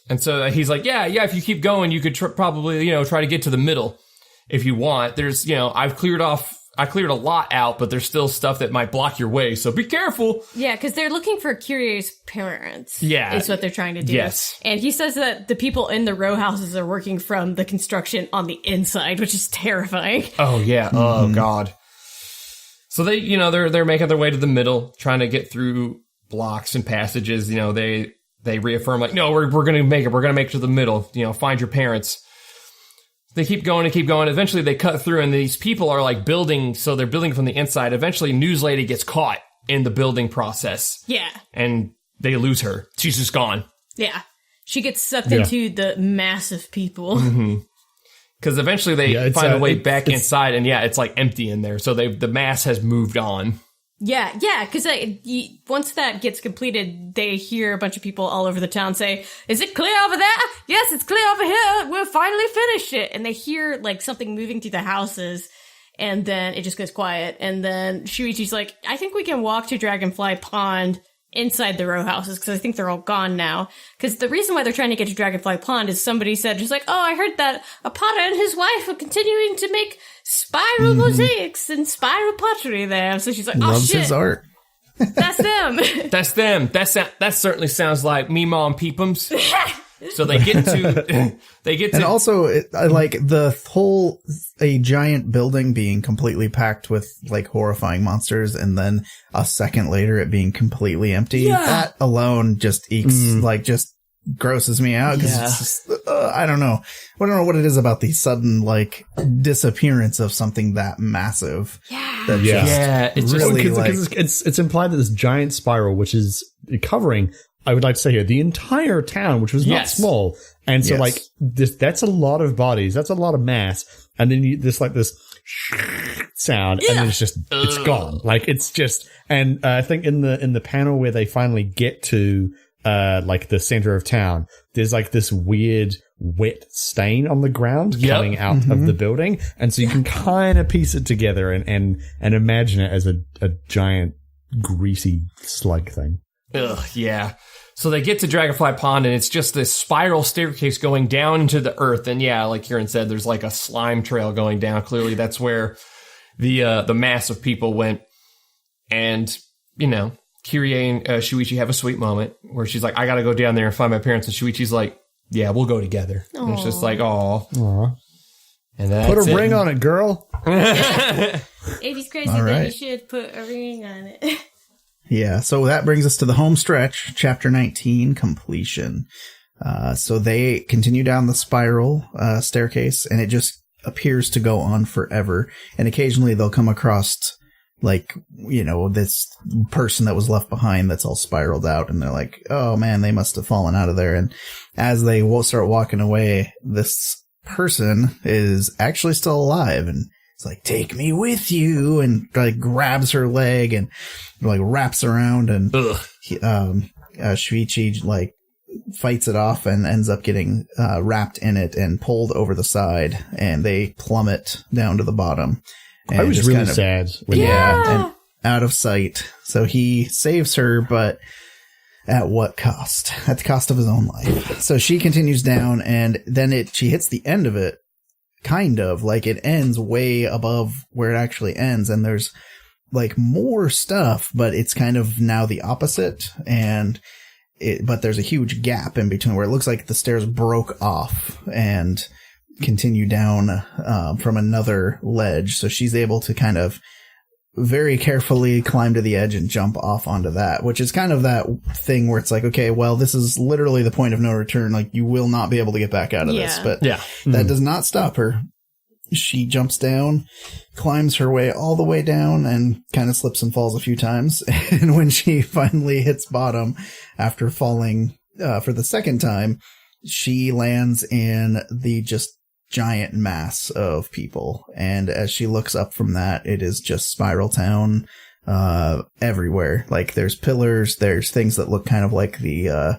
And so he's like, yeah, if you keep going, you could probably, try to get to the middle. If you want, there's, I cleared a lot out, but there's still stuff that might block your way, so be careful. Yeah, because they're looking for curious parents. Yeah. Is what they're trying to do. Yes. And he says that the people in the row houses are working from the construction on the inside, which is terrifying. Oh, yeah. Oh, God. So they, they're making their way to the middle, trying to get through blocks and passages. They reaffirm, like, no, we're going to make it. We're going to make it to the middle. Find your parents. They keep going and keep going. Eventually, they cut through, and these people are like building. So they're building from the inside. Eventually, News Lady gets caught in the building process. Yeah. And they lose her. She's just gone. Yeah. She gets sucked into the mass of people. Because eventually they find a way back inside, and it's like empty in there. So the mass has moved on. Yeah, because once that gets completed, they hear a bunch of people all over the town say, is it clear over there? Yes, it's clear over here. We'll finally finish it. And they hear like something moving through the houses, and then it just goes quiet. And then Shuichi's like, I think we can walk to Dragonfly Pond inside the row houses, because I think they're all gone now. Because the reason why they're trying to get to Dragonfly Pond is somebody said, just like, oh, I heard that a potter and his wife are continuing to make spiral mosaics and spiral pottery there. So she's like, oh, Loves shit. his art. That's them. That's them. That certainly sounds like me, mom, peepums. So they get to, and also I like the whole, a giant building being completely packed with like horrifying monsters. And then a second later it being completely empty. Yeah. That alone just just grosses me out. Cause it's just, I don't know. I don't know what it is about the sudden like disappearance of something that massive. Yeah. That it's really because it's implied that this giant spiral, which is covering, I would like to say here, the entire town, which was not small. And so like that's a lot of bodies. That's a lot of mass. And then this sound and then it's gone. Like it's just, and I think in the panel where they finally get to, like the center of town, there's like this weird wet stain on the ground coming out of the building. And so you can kind of piece it together and imagine it as a giant greasy slug thing. Ugh, yeah. So they get to Dragonfly Pond, and it's just this spiral staircase going down into the earth. And yeah, like Kieran said, there's like a slime trail going down. Clearly, that's where the mass of people went. And, you know, Kirie and Shuichi have a sweet moment where she's like, I got to go down there and find my parents. And Shuichi's like, yeah, we'll go together. And it's just like, aw. And that's put a ring on it, girl. If he's crazy, then you should put a ring on it. Yeah, so that brings us to the home stretch, chapter 19, completion. So they continue down the spiral staircase, and it just appears to go on forever. And occasionally they'll come across, like, you know, this person that was left behind that's all spiraled out, and they're like, oh man, they must have fallen out of there. And as they will start walking away, this person is actually still alive, and it's like, take me with you, and like grabs her leg and like wraps around, and Shuichi like fights it off and ends up getting wrapped in it and pulled over the side, and they plummet down to the bottom. And I was really sad. And out of sight. So he saves her, but at what cost? At the cost of his own life. So she continues down, and then she hits the end of it. Kind of like it ends way above where it actually ends, and there's like more stuff, but it's kind of now the opposite. But there's a huge gap in between where it looks like the stairs broke off and continue down from another ledge. So she's able to kind of very carefully climb to the edge and jump off onto that, which is kind of that thing where it's like, okay, well, this is literally the point of no return. Like, you will not be able to get back out of this, but that does not stop her. She jumps down, climbs her way all the way down, and kind of slips and falls a few times. And when she finally hits bottom after falling for the second time, she lands in the just giant mass of people. And as she looks up from that, it is just Spiral Town everywhere. Like, there's pillars, there's things that look kind of like the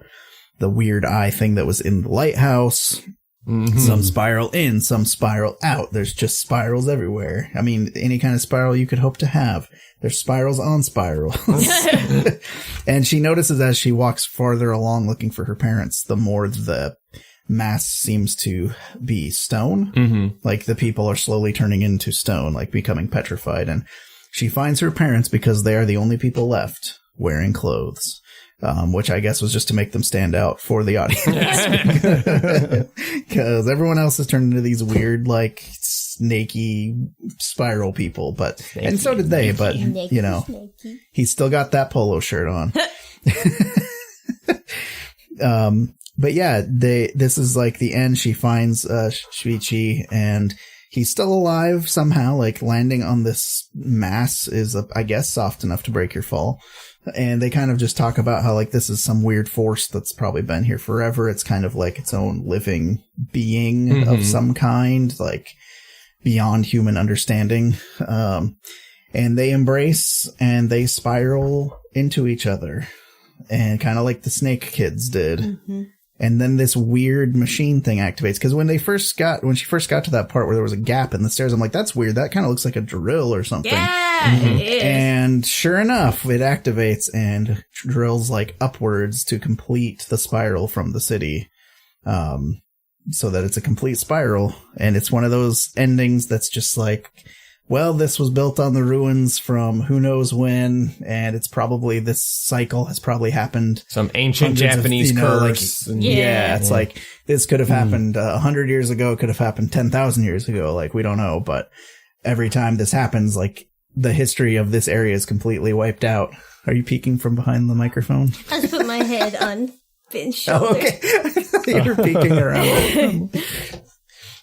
weird eye thing that was in the lighthouse. Mm-hmm. Some spiral in, some spiral out. There's just spirals everywhere. I mean, any kind of spiral you could hope to have. There's spirals on spirals. And she notices as she walks farther along looking for her parents, the more the mass seems to be stone. Mm-hmm. Like, the people are slowly turning into stone, like becoming petrified. And she finds her parents because they are the only people left wearing clothes. Which I guess was just to make them stand out for the audience. Because everyone else has turned into these weird, like, snaky spiral people. But and so did they, but, you know, he's still got that polo shirt on. But yeah, this is like the end. She finds Shuichi, and he's still alive somehow. Like, landing on this mass is, I guess, soft enough to break your fall. And they kind of just talk about how, like, this is some weird force that's probably been here forever. It's kind of like its own living being of some kind, like beyond human understanding. And they embrace and they spiral into each other, and kind of like the Snake Kids did. Mm-hmm. And then this weird machine thing activates. Because when she first got to that part where there was a gap in the stairs, I'm like, that's weird. That kind of looks like a drill or something. Yeah, it is. And sure enough, it activates and drills like upwards to complete the spiral from the city. So that it's a complete spiral. And it's one of those endings that's just like, well, this was built on the ruins from who knows when, and it's probably, this cycle has probably happened. Some ancient Japanese curse. It's like, this could have happened 100 years ago, could have happened 10,000 years ago, like, we don't know, but every time this happens, like, the history of this area is completely wiped out. Are you peeking from behind the microphone? I just put my head on Ben's shoulder. Oh, okay. You're peeking around.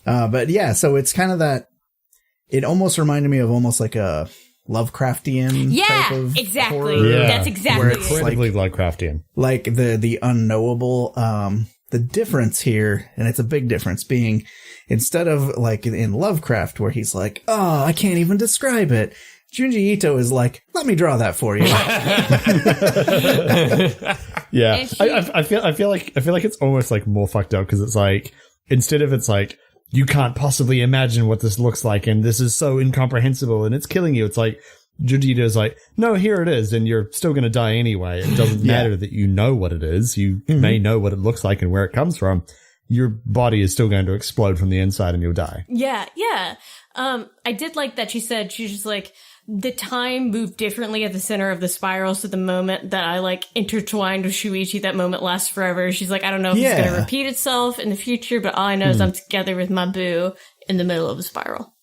But yeah, so it's kind of that, it almost reminded me of almost like a Lovecraftian type of exactly. horror. Yeah. That's exactly Where it. it's Incredibly Lovecraftian. Like the unknowable. The difference here, and it's a big difference, being instead of like in Lovecraft where he's like, oh, I can't even describe it. Junji Ito is like, let me draw that for you. Yeah, I feel like it's almost like more fucked up because it's like, instead of it's like, you can't possibly imagine what this looks like and this is so incomprehensible and it's killing you. It's like Junji Ito's like, no, here it is, and you're still going to die anyway. It doesn't matter that you know what it is. You may know what it looks like and where it comes from. Your body is still going to explode from the inside and you'll die. Yeah. I did like that she said, she's just like, the time moved differently at the center of the spiral, so the moment that I like intertwined with Shuichi, that moment lasts forever. She's like, I don't know if it's going to repeat itself in the future, but all I know is I'm together with my boo in the middle of a spiral.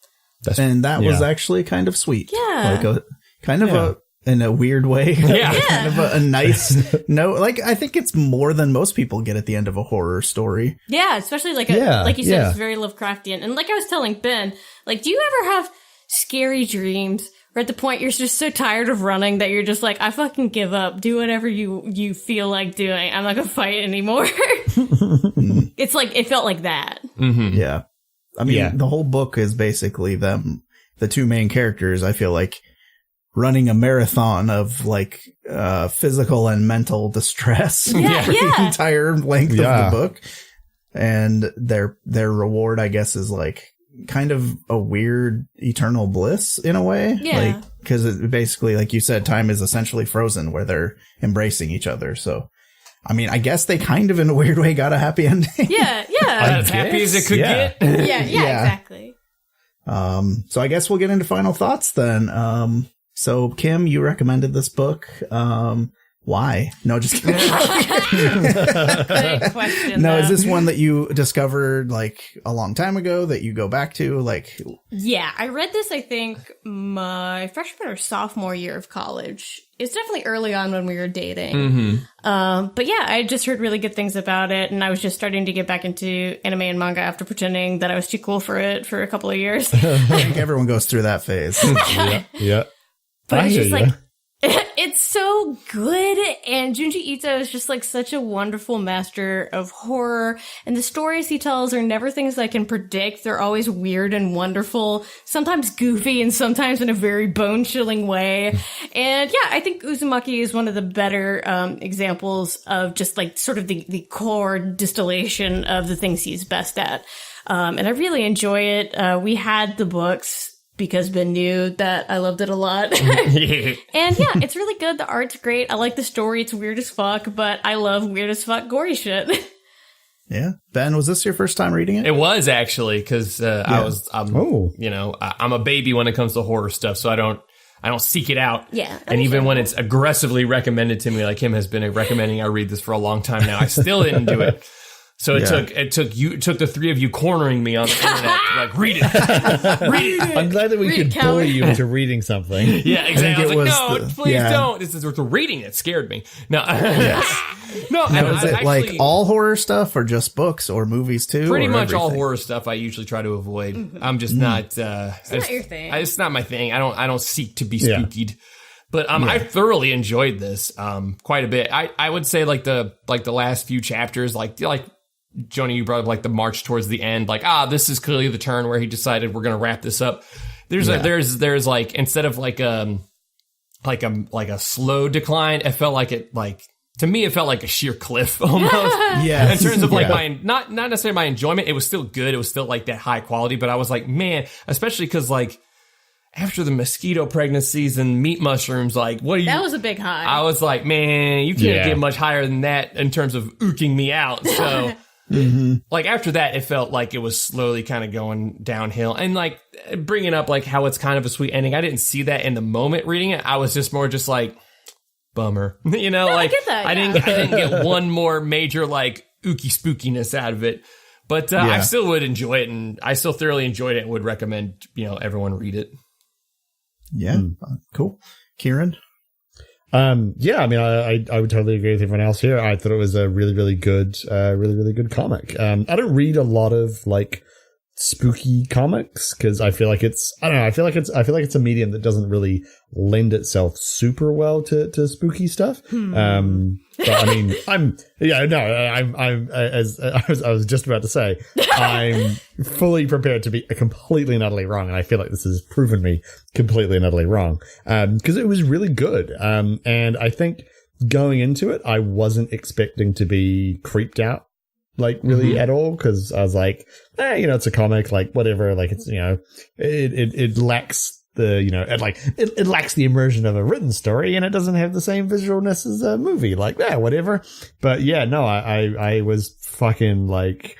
And that was actually kind of sweet. Yeah. Like in a weird way. Yeah. Kind of a nice note. Like, I think it's more than most people get at the end of a horror story. Yeah, especially like you said, it's very Lovecraftian. And like I was telling Ben, like, do you ever have scary dreams where at the point you're just so tired of running that you're just like, I fucking give up. Do whatever you feel like doing. I'm not gonna fight anymore. It's like, it felt like that. Mm-hmm. Yeah. I mean, the whole book is basically them, the two main characters, I feel like, running a marathon of like physical and mental distress for the entire length of the book. And their reward, I guess, is like kind of a weird eternal bliss in a way. Yeah. Like, because it basically, like you said, time is essentially frozen where they're embracing each other. So, I mean, I guess they kind of in a weird way got a happy ending. Yeah. As happy as it could get. Yeah, exactly. So I guess we'll get into final thoughts then. So Kim, you recommended this book. Why? No, just kidding. Good question. No, is this one that you discovered like a long time ago that you go back to? Like, yeah, I read this, I think, my freshman or sophomore year of college. It's definitely early on when we were dating. Mm-hmm. But yeah, I just heard really good things about it, and I was just starting to get back into anime and manga after pretending that I was too cool for it for a couple of years. I think everyone goes through that phase. Yeah. But it's just like, it's so good, and Junji Ito is just like such a wonderful master of horror, and the stories he tells are never things I can predict. They're always weird and wonderful, sometimes goofy and sometimes in a very bone-chilling way. And yeah, I think Uzumaki is one of the better examples of just like sort of the core distillation of the things he's best at. And I really enjoy it. We had the books because Ben knew that I loved it a lot. And yeah, it's really good. The art's great. I like the story. It's weird as fuck, but I love weird as fuck gory shit. Yeah. Ben, was this your first time reading it? It was actually, because I'm a baby when it comes to horror stuff, so I don't seek it out. Yeah. And even when it's aggressively recommended to me, like Kim has been recommending I read this for a long time now, I still didn't do it. So it took the three of you cornering me on the internet, like, read it. I'm glad that we could bully you into reading something. Yeah, exactly. I was like, no, please yeah. don't. This is the reading that scared me. No, no. Now, is it actually, like all horror stuff or just books or movies too? Pretty or much all everything? horror stuff I usually try to avoid. I'm just not. It's not your thing. It's not my thing. I don't seek to be spookied. But I thoroughly enjoyed this quite a bit. I would say like the last few chapters, like Joni, you brought up like the march towards the end, like, this is clearly the turn where he decided we're going to wrap this up. There's like, instead of like a slow decline, it felt like to me, it felt like a sheer cliff almost. Yeah. In terms of like not necessarily my enjoyment, it was still good. It was still like that high quality, but I was like, man, especially because like after the mosquito pregnancies and meat mushrooms, like what are you? That was a big high. I was like, man, you can't get much higher than that in terms of ooking me out. So Like after that, it felt like it was slowly kind of going downhill, and like bringing up like how it's kind of a sweet ending. I didn't see that in the moment reading it. I was just more just like, bummer, you know, like I get that, I didn't get one more major like ooky spookiness out of it. But I still would enjoy it, and I still thoroughly enjoyed it and would recommend, everyone read it. Yeah. Cool. Kieran? Yeah, I mean, I would totally agree with everyone else here. I thought it was a really, really good comic. I don't read a lot of like spooky comics because I feel like it's a medium that doesn't really lend itself super well to spooky stuff. But I mean, as I was just about to say, I'm fully prepared to be completely and utterly wrong. And I feel like this has proven me completely and utterly wrong. Cause it was really good. And I think going into it, I wasn't expecting to be creeped out. Like really at all, because I was like, it's a comic, like whatever, like it's it lacks the it lacks the immersion of a written story, and it doesn't have the same visualness as a movie, like whatever. But yeah, no, I was fucking like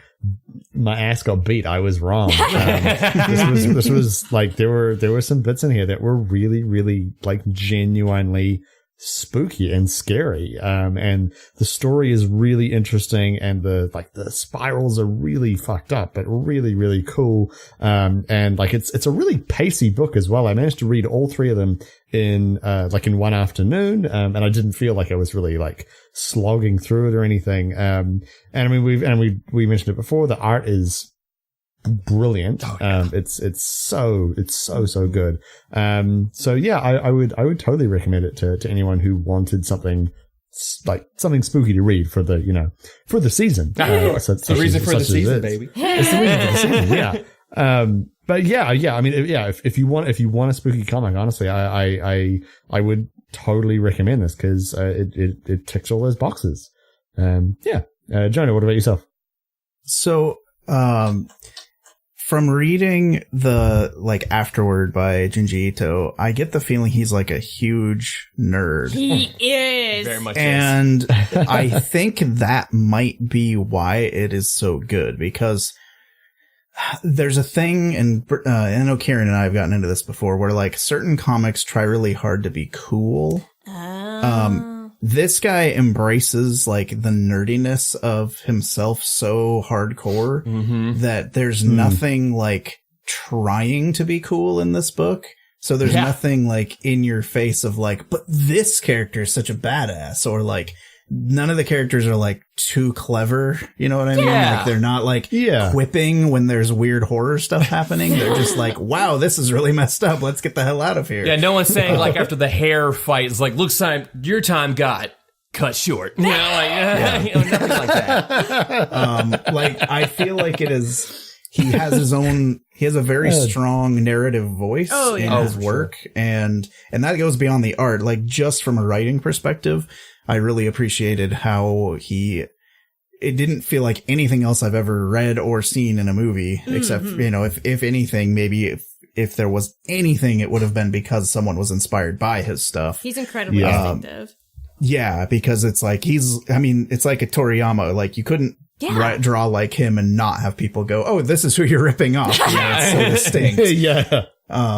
my ass got beat. I was wrong. This was like there were some bits in here that were really, really like genuinely spooky and scary, and the story is really interesting, and the spirals are really fucked up but really, really cool, and like it's a really pacey book as well. I managed to read all three of them in one afternoon, and I didn't feel like I was really like slogging through it or anything, and I mean we mentioned it before, the art is brilliant. It's so good. So yeah, I would totally recommend it to anyone who wanted something spooky to read for the season. It's the reason for the season, baby. It's the reason for the season. Yeah. But yeah. I mean, if you want a spooky comic, honestly, I would totally recommend this because it ticks all those boxes. Yeah. Jonah, what about yourself? So, from reading the afterword by Junji Ito, I get the feeling he's like a huge nerd. He is. Very much and I think that might be why it is so good, because there's a thing, and I know Karen and I have gotten into this before, where like certain comics try really hard to be cool. This guy embraces like the nerdiness of himself so hardcore that there's nothing like trying to be cool in this book. So there's nothing like in your face of like, but this character is such a badass, or like none of the characters are like too clever. You know what I mean? Like they're not like quipping when there's weird horror stuff happening. They're just like, wow, this is really messed up. Let's get the hell out of here. Yeah, no one's saying like after the hair fight, it's like, looks time, your time got cut short. You know, like nothing like that. Like I feel like it is. He has a very strong narrative voice in his work, and that goes beyond the art. Like just from a writing perspective, I really appreciated how it didn't feel like anything else I've ever read or seen in a movie, except, if anything, maybe if there was anything, it would have been because someone was inspired by his stuff. He's incredibly distinctive. Yeah, because it's like it's like a Toriyama. Like you couldn't draw like him and not have people go, oh, this is who you're ripping off. It's so distinct.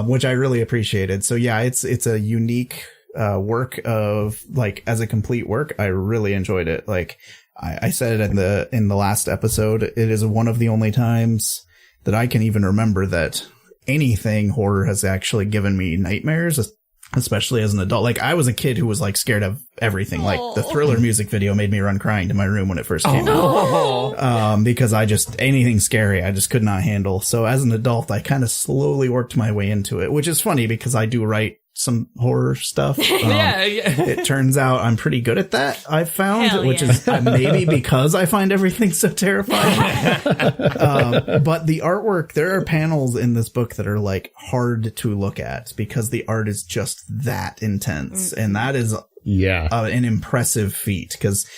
Which I really appreciated. So yeah, it's a unique work of like as a complete work. I really enjoyed it. Like I said it in the last episode, it is one of the only times that I can even remember that anything horror has actually given me nightmares, especially as an adult. Like I was a kid who was like scared of everything. Like the Thriller music video made me run crying to my room when it first came out. Because anything scary, I just could not handle. So as an adult, I kind of slowly worked my way into it, which is funny because I do write some horror stuff. It turns out I'm pretty good at that, I've found, which is maybe because I find everything so terrifying. But the artwork, there are panels in this book that are like hard to look at because the art is just that intense. And that is an impressive feat, because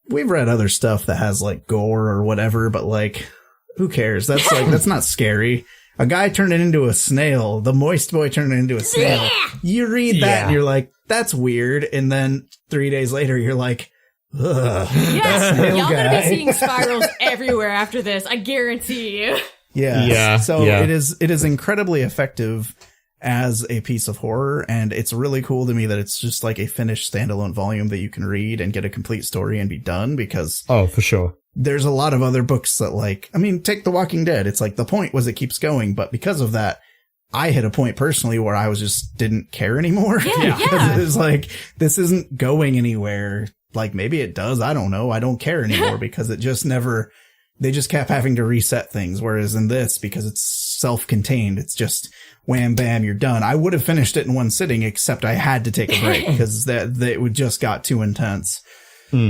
we've read other stuff that has like gore or whatever, but like who cares? That's not scary. A guy turned it into a snail. The moist boy turned it into a snail. You read that and you're like, that's weird. And then 3 days later, you're like, Yes, Snail y'all gonna guy. be seeing spirals everywhere after this. I guarantee you. Yeah. So yeah. it is incredibly effective as a piece of horror, and it's really cool to me that it's just like a finished standalone volume that you can read and get a complete story and be done, because Oh, for sure. there's a lot of other books that, like, I mean, take The Walking Dead. It's like the point was it keeps going, but because of that, I hit a point personally where I was just didn't care anymore. Yeah. Because it was like, this isn't going anywhere. Like, maybe it does. I don't know. I don't care anymore because it just never, they just kept having to reset things. Whereas in this, because it's self-contained, it's just wham, bam, you're done. I would have finished it in one sitting, except I had to take a break because it would just got too intense.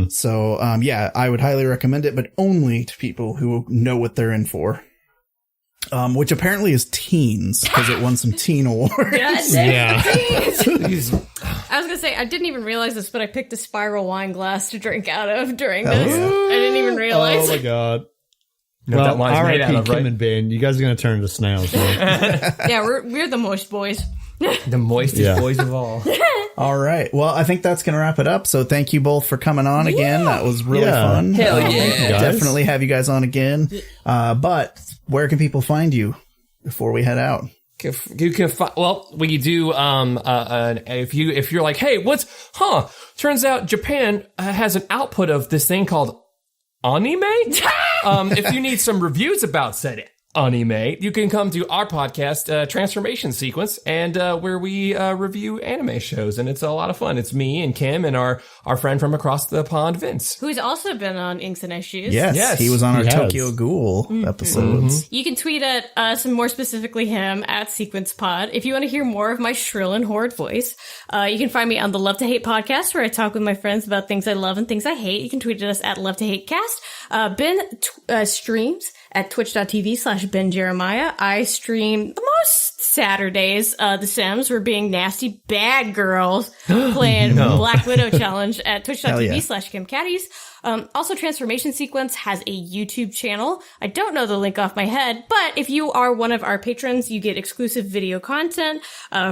So, yeah, I would highly recommend it, but only to people who know what they're in for. Which apparently is teens, because it won some teen awards. Yeah. I was gonna say, I didn't even realize this, but I picked a spiral wine glass to drink out of during this. yeah. I didn't even realize. Oh my god. You know what that wine's made out of, Kim right? and Ben, you guys are going to turn into snails. Right? Yeah, we're the moist boys. The moistest Yeah. boys of all. All right. Well, I think that's going to wrap it up. So thank you both for coming on again. That was really Yeah. fun. Hell yeah. Thank you, guys. Definitely have you guys on again. But where can people find you before we head out? You can we do if you're like, hey, turns out Japan has an output of this thing called anime. If you need some reviews about said anime, you can come to our podcast, Transformation Sequence, and where we review anime shows, and it's a lot of fun. It's me and Kim and our friend from across the pond, Vince. Who's also been on Inks and Issues. Yes, he was on our has. Tokyo Ghoul episodes. You can tweet at us, and more specifically him, at SequencePod. If you want to hear more of my shrill and horrid voice, you can find me on the Love to Hate podcast, where I talk with my friends about things I love and things I hate. You can tweet at us at Love to Hate Cast. Ben streams at twitch.tv/Ben Jeremiah. I stream the most Saturdays, The Sims. We're being nasty bad girls playing Black Widow Challenge at twitch.tv/KimCatties. Also, Transformation Sequence has a YouTube channel. I don't know the link off my head, but if you are one of our patrons, you get exclusive video content.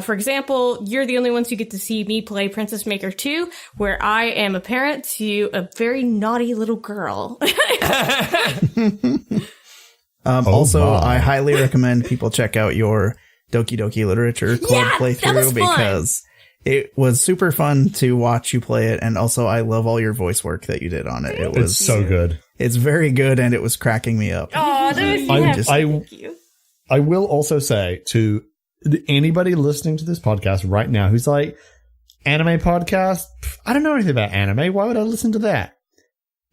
For example, you're the only ones who get to see me play Princess Maker 2, where I am a parent to a very naughty little girl. Also, my. I highly recommend people check out your Doki Doki Literature Club that was playthrough, fun. because it was super fun to watch you play it. And also, I love all your voice work that you did on it. It was It's so good. It's very good, and it was cracking me up. Oh, thank you. I will also say to anybody listening to this podcast right now who's like, anime podcast? I don't know anything about anime. Why would I listen to that?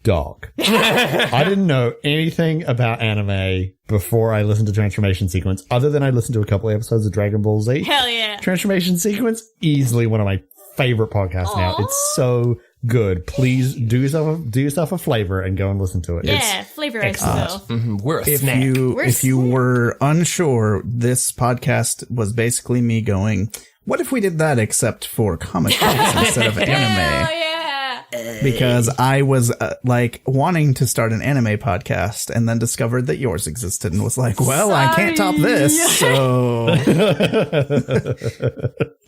Dog. I didn't know anything about anime before I listened to Transformation Sequence, other than I listened to a couple of episodes of Dragon Ball Z. Hell yeah. Transformation Sequence, easily one of my favorite podcasts now. It's so good. Please do yourself a flavor and go and listen to it. Yeah, flavor yourself. We're a If snack. you were unsure, this podcast was basically me going, what if we did that except for comic books instead of anime? Hell yeah. Because I was like wanting to start an anime podcast, and then discovered that yours existed, and was like, well, I can't top this, so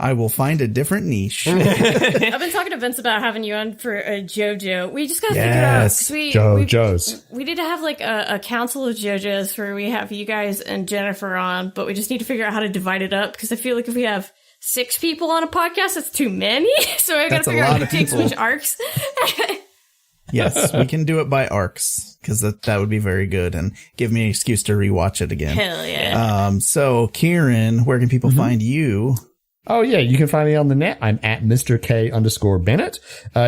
I will find a different niche. I've been talking to Vince about having you on for JoJo. We just gotta figure it out. 'Cause JoJo's. We need to have like a council of JoJo's where we have you guys and Jennifer on, but we just need to figure out how to divide it up, because I feel like if we have 6 people on a podcast, that's too many. So I gotta That's a figure out lot who of takes people. which arcs. Yes, we can do it by arcs, because that would be very good, and give me an excuse to rewatch it again. Hell yeah. So Kieran, where can people find you? Oh, yeah, you can find me on the net. I'm at Mr. K_Bennett.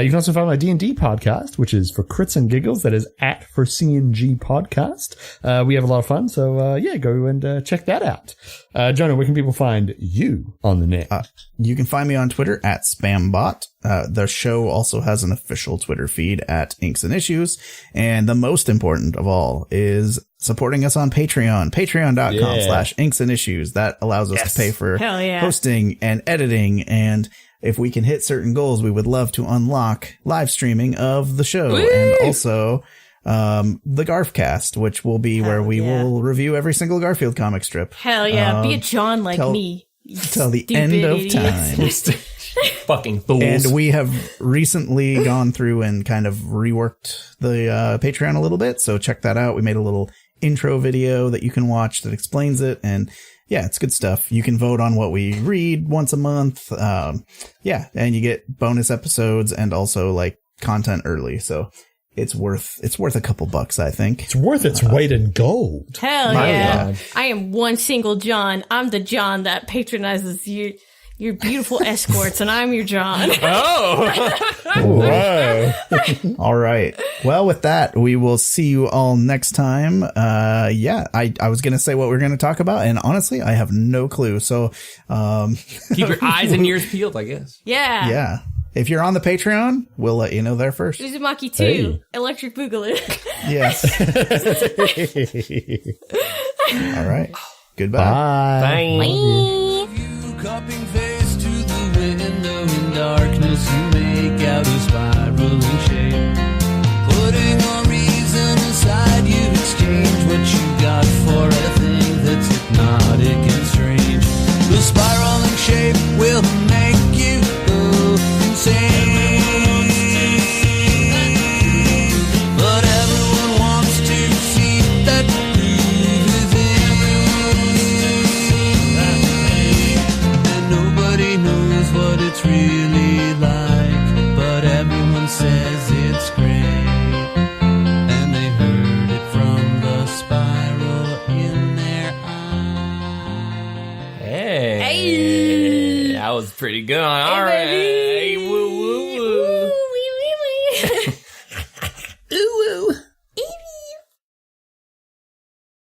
You can also find my D&D podcast, which is for crits and giggles. That is at for CNG podcast. We have a lot of fun. So, yeah, go and check that out. Jonah, where can people find you on the net? You can find me on Twitter at SpamBot. The show also has an official Twitter feed at Inks and Issues. And the most important of all is supporting us on Patreon, patreon.com/Inks and Issues. That allows us to pay for Hell yeah. hosting and editing. And if we can hit certain goals, we would love to unlock live streaming of the show. Woo! And also, the Garfcast, which will be where we will review every single Garfield comic strip. Hell yeah. Be a John like me. Till the end of time. Fucking fools. And we have recently gone through and kind of reworked the Patreon a little bit. So check that out. We made a little intro video that you can watch that explains it. And yeah, it's good stuff. You can vote on what we read once a month. Yeah. And you get bonus episodes and also like content early. So it's worth a couple bucks, I think. It's worth its weight in gold. Hell My yeah. God. I am one single John. I'm the John that patronizes you. Your beautiful escorts, and I'm your John. Oh! Whoa. All right. Well, with that, we will see you all next time. Yeah, I was going to say what we're going to talk about, and honestly, I have no clue. So, Keep your eyes and ears peeled, I guess. Yeah. yeah. If you're on the Patreon, we'll let you know there first. Uzumaki 2, Hey. Electric Boogaloo. Yes. All right. Goodbye. Bye. Bye. Cupping face to the window in darkness, you make out a spiraling shape. Putting all reason aside, you exchange what you got for a thing that's hypnotic and strange. The spiraling shape will make you go insane. But everyone wants to see that groove within. And nobody knows what it's really like, but everyone says it's great. And they heard it from the spiral in their eye. Hey. Hey. That was pretty good. All Hey, right. baby.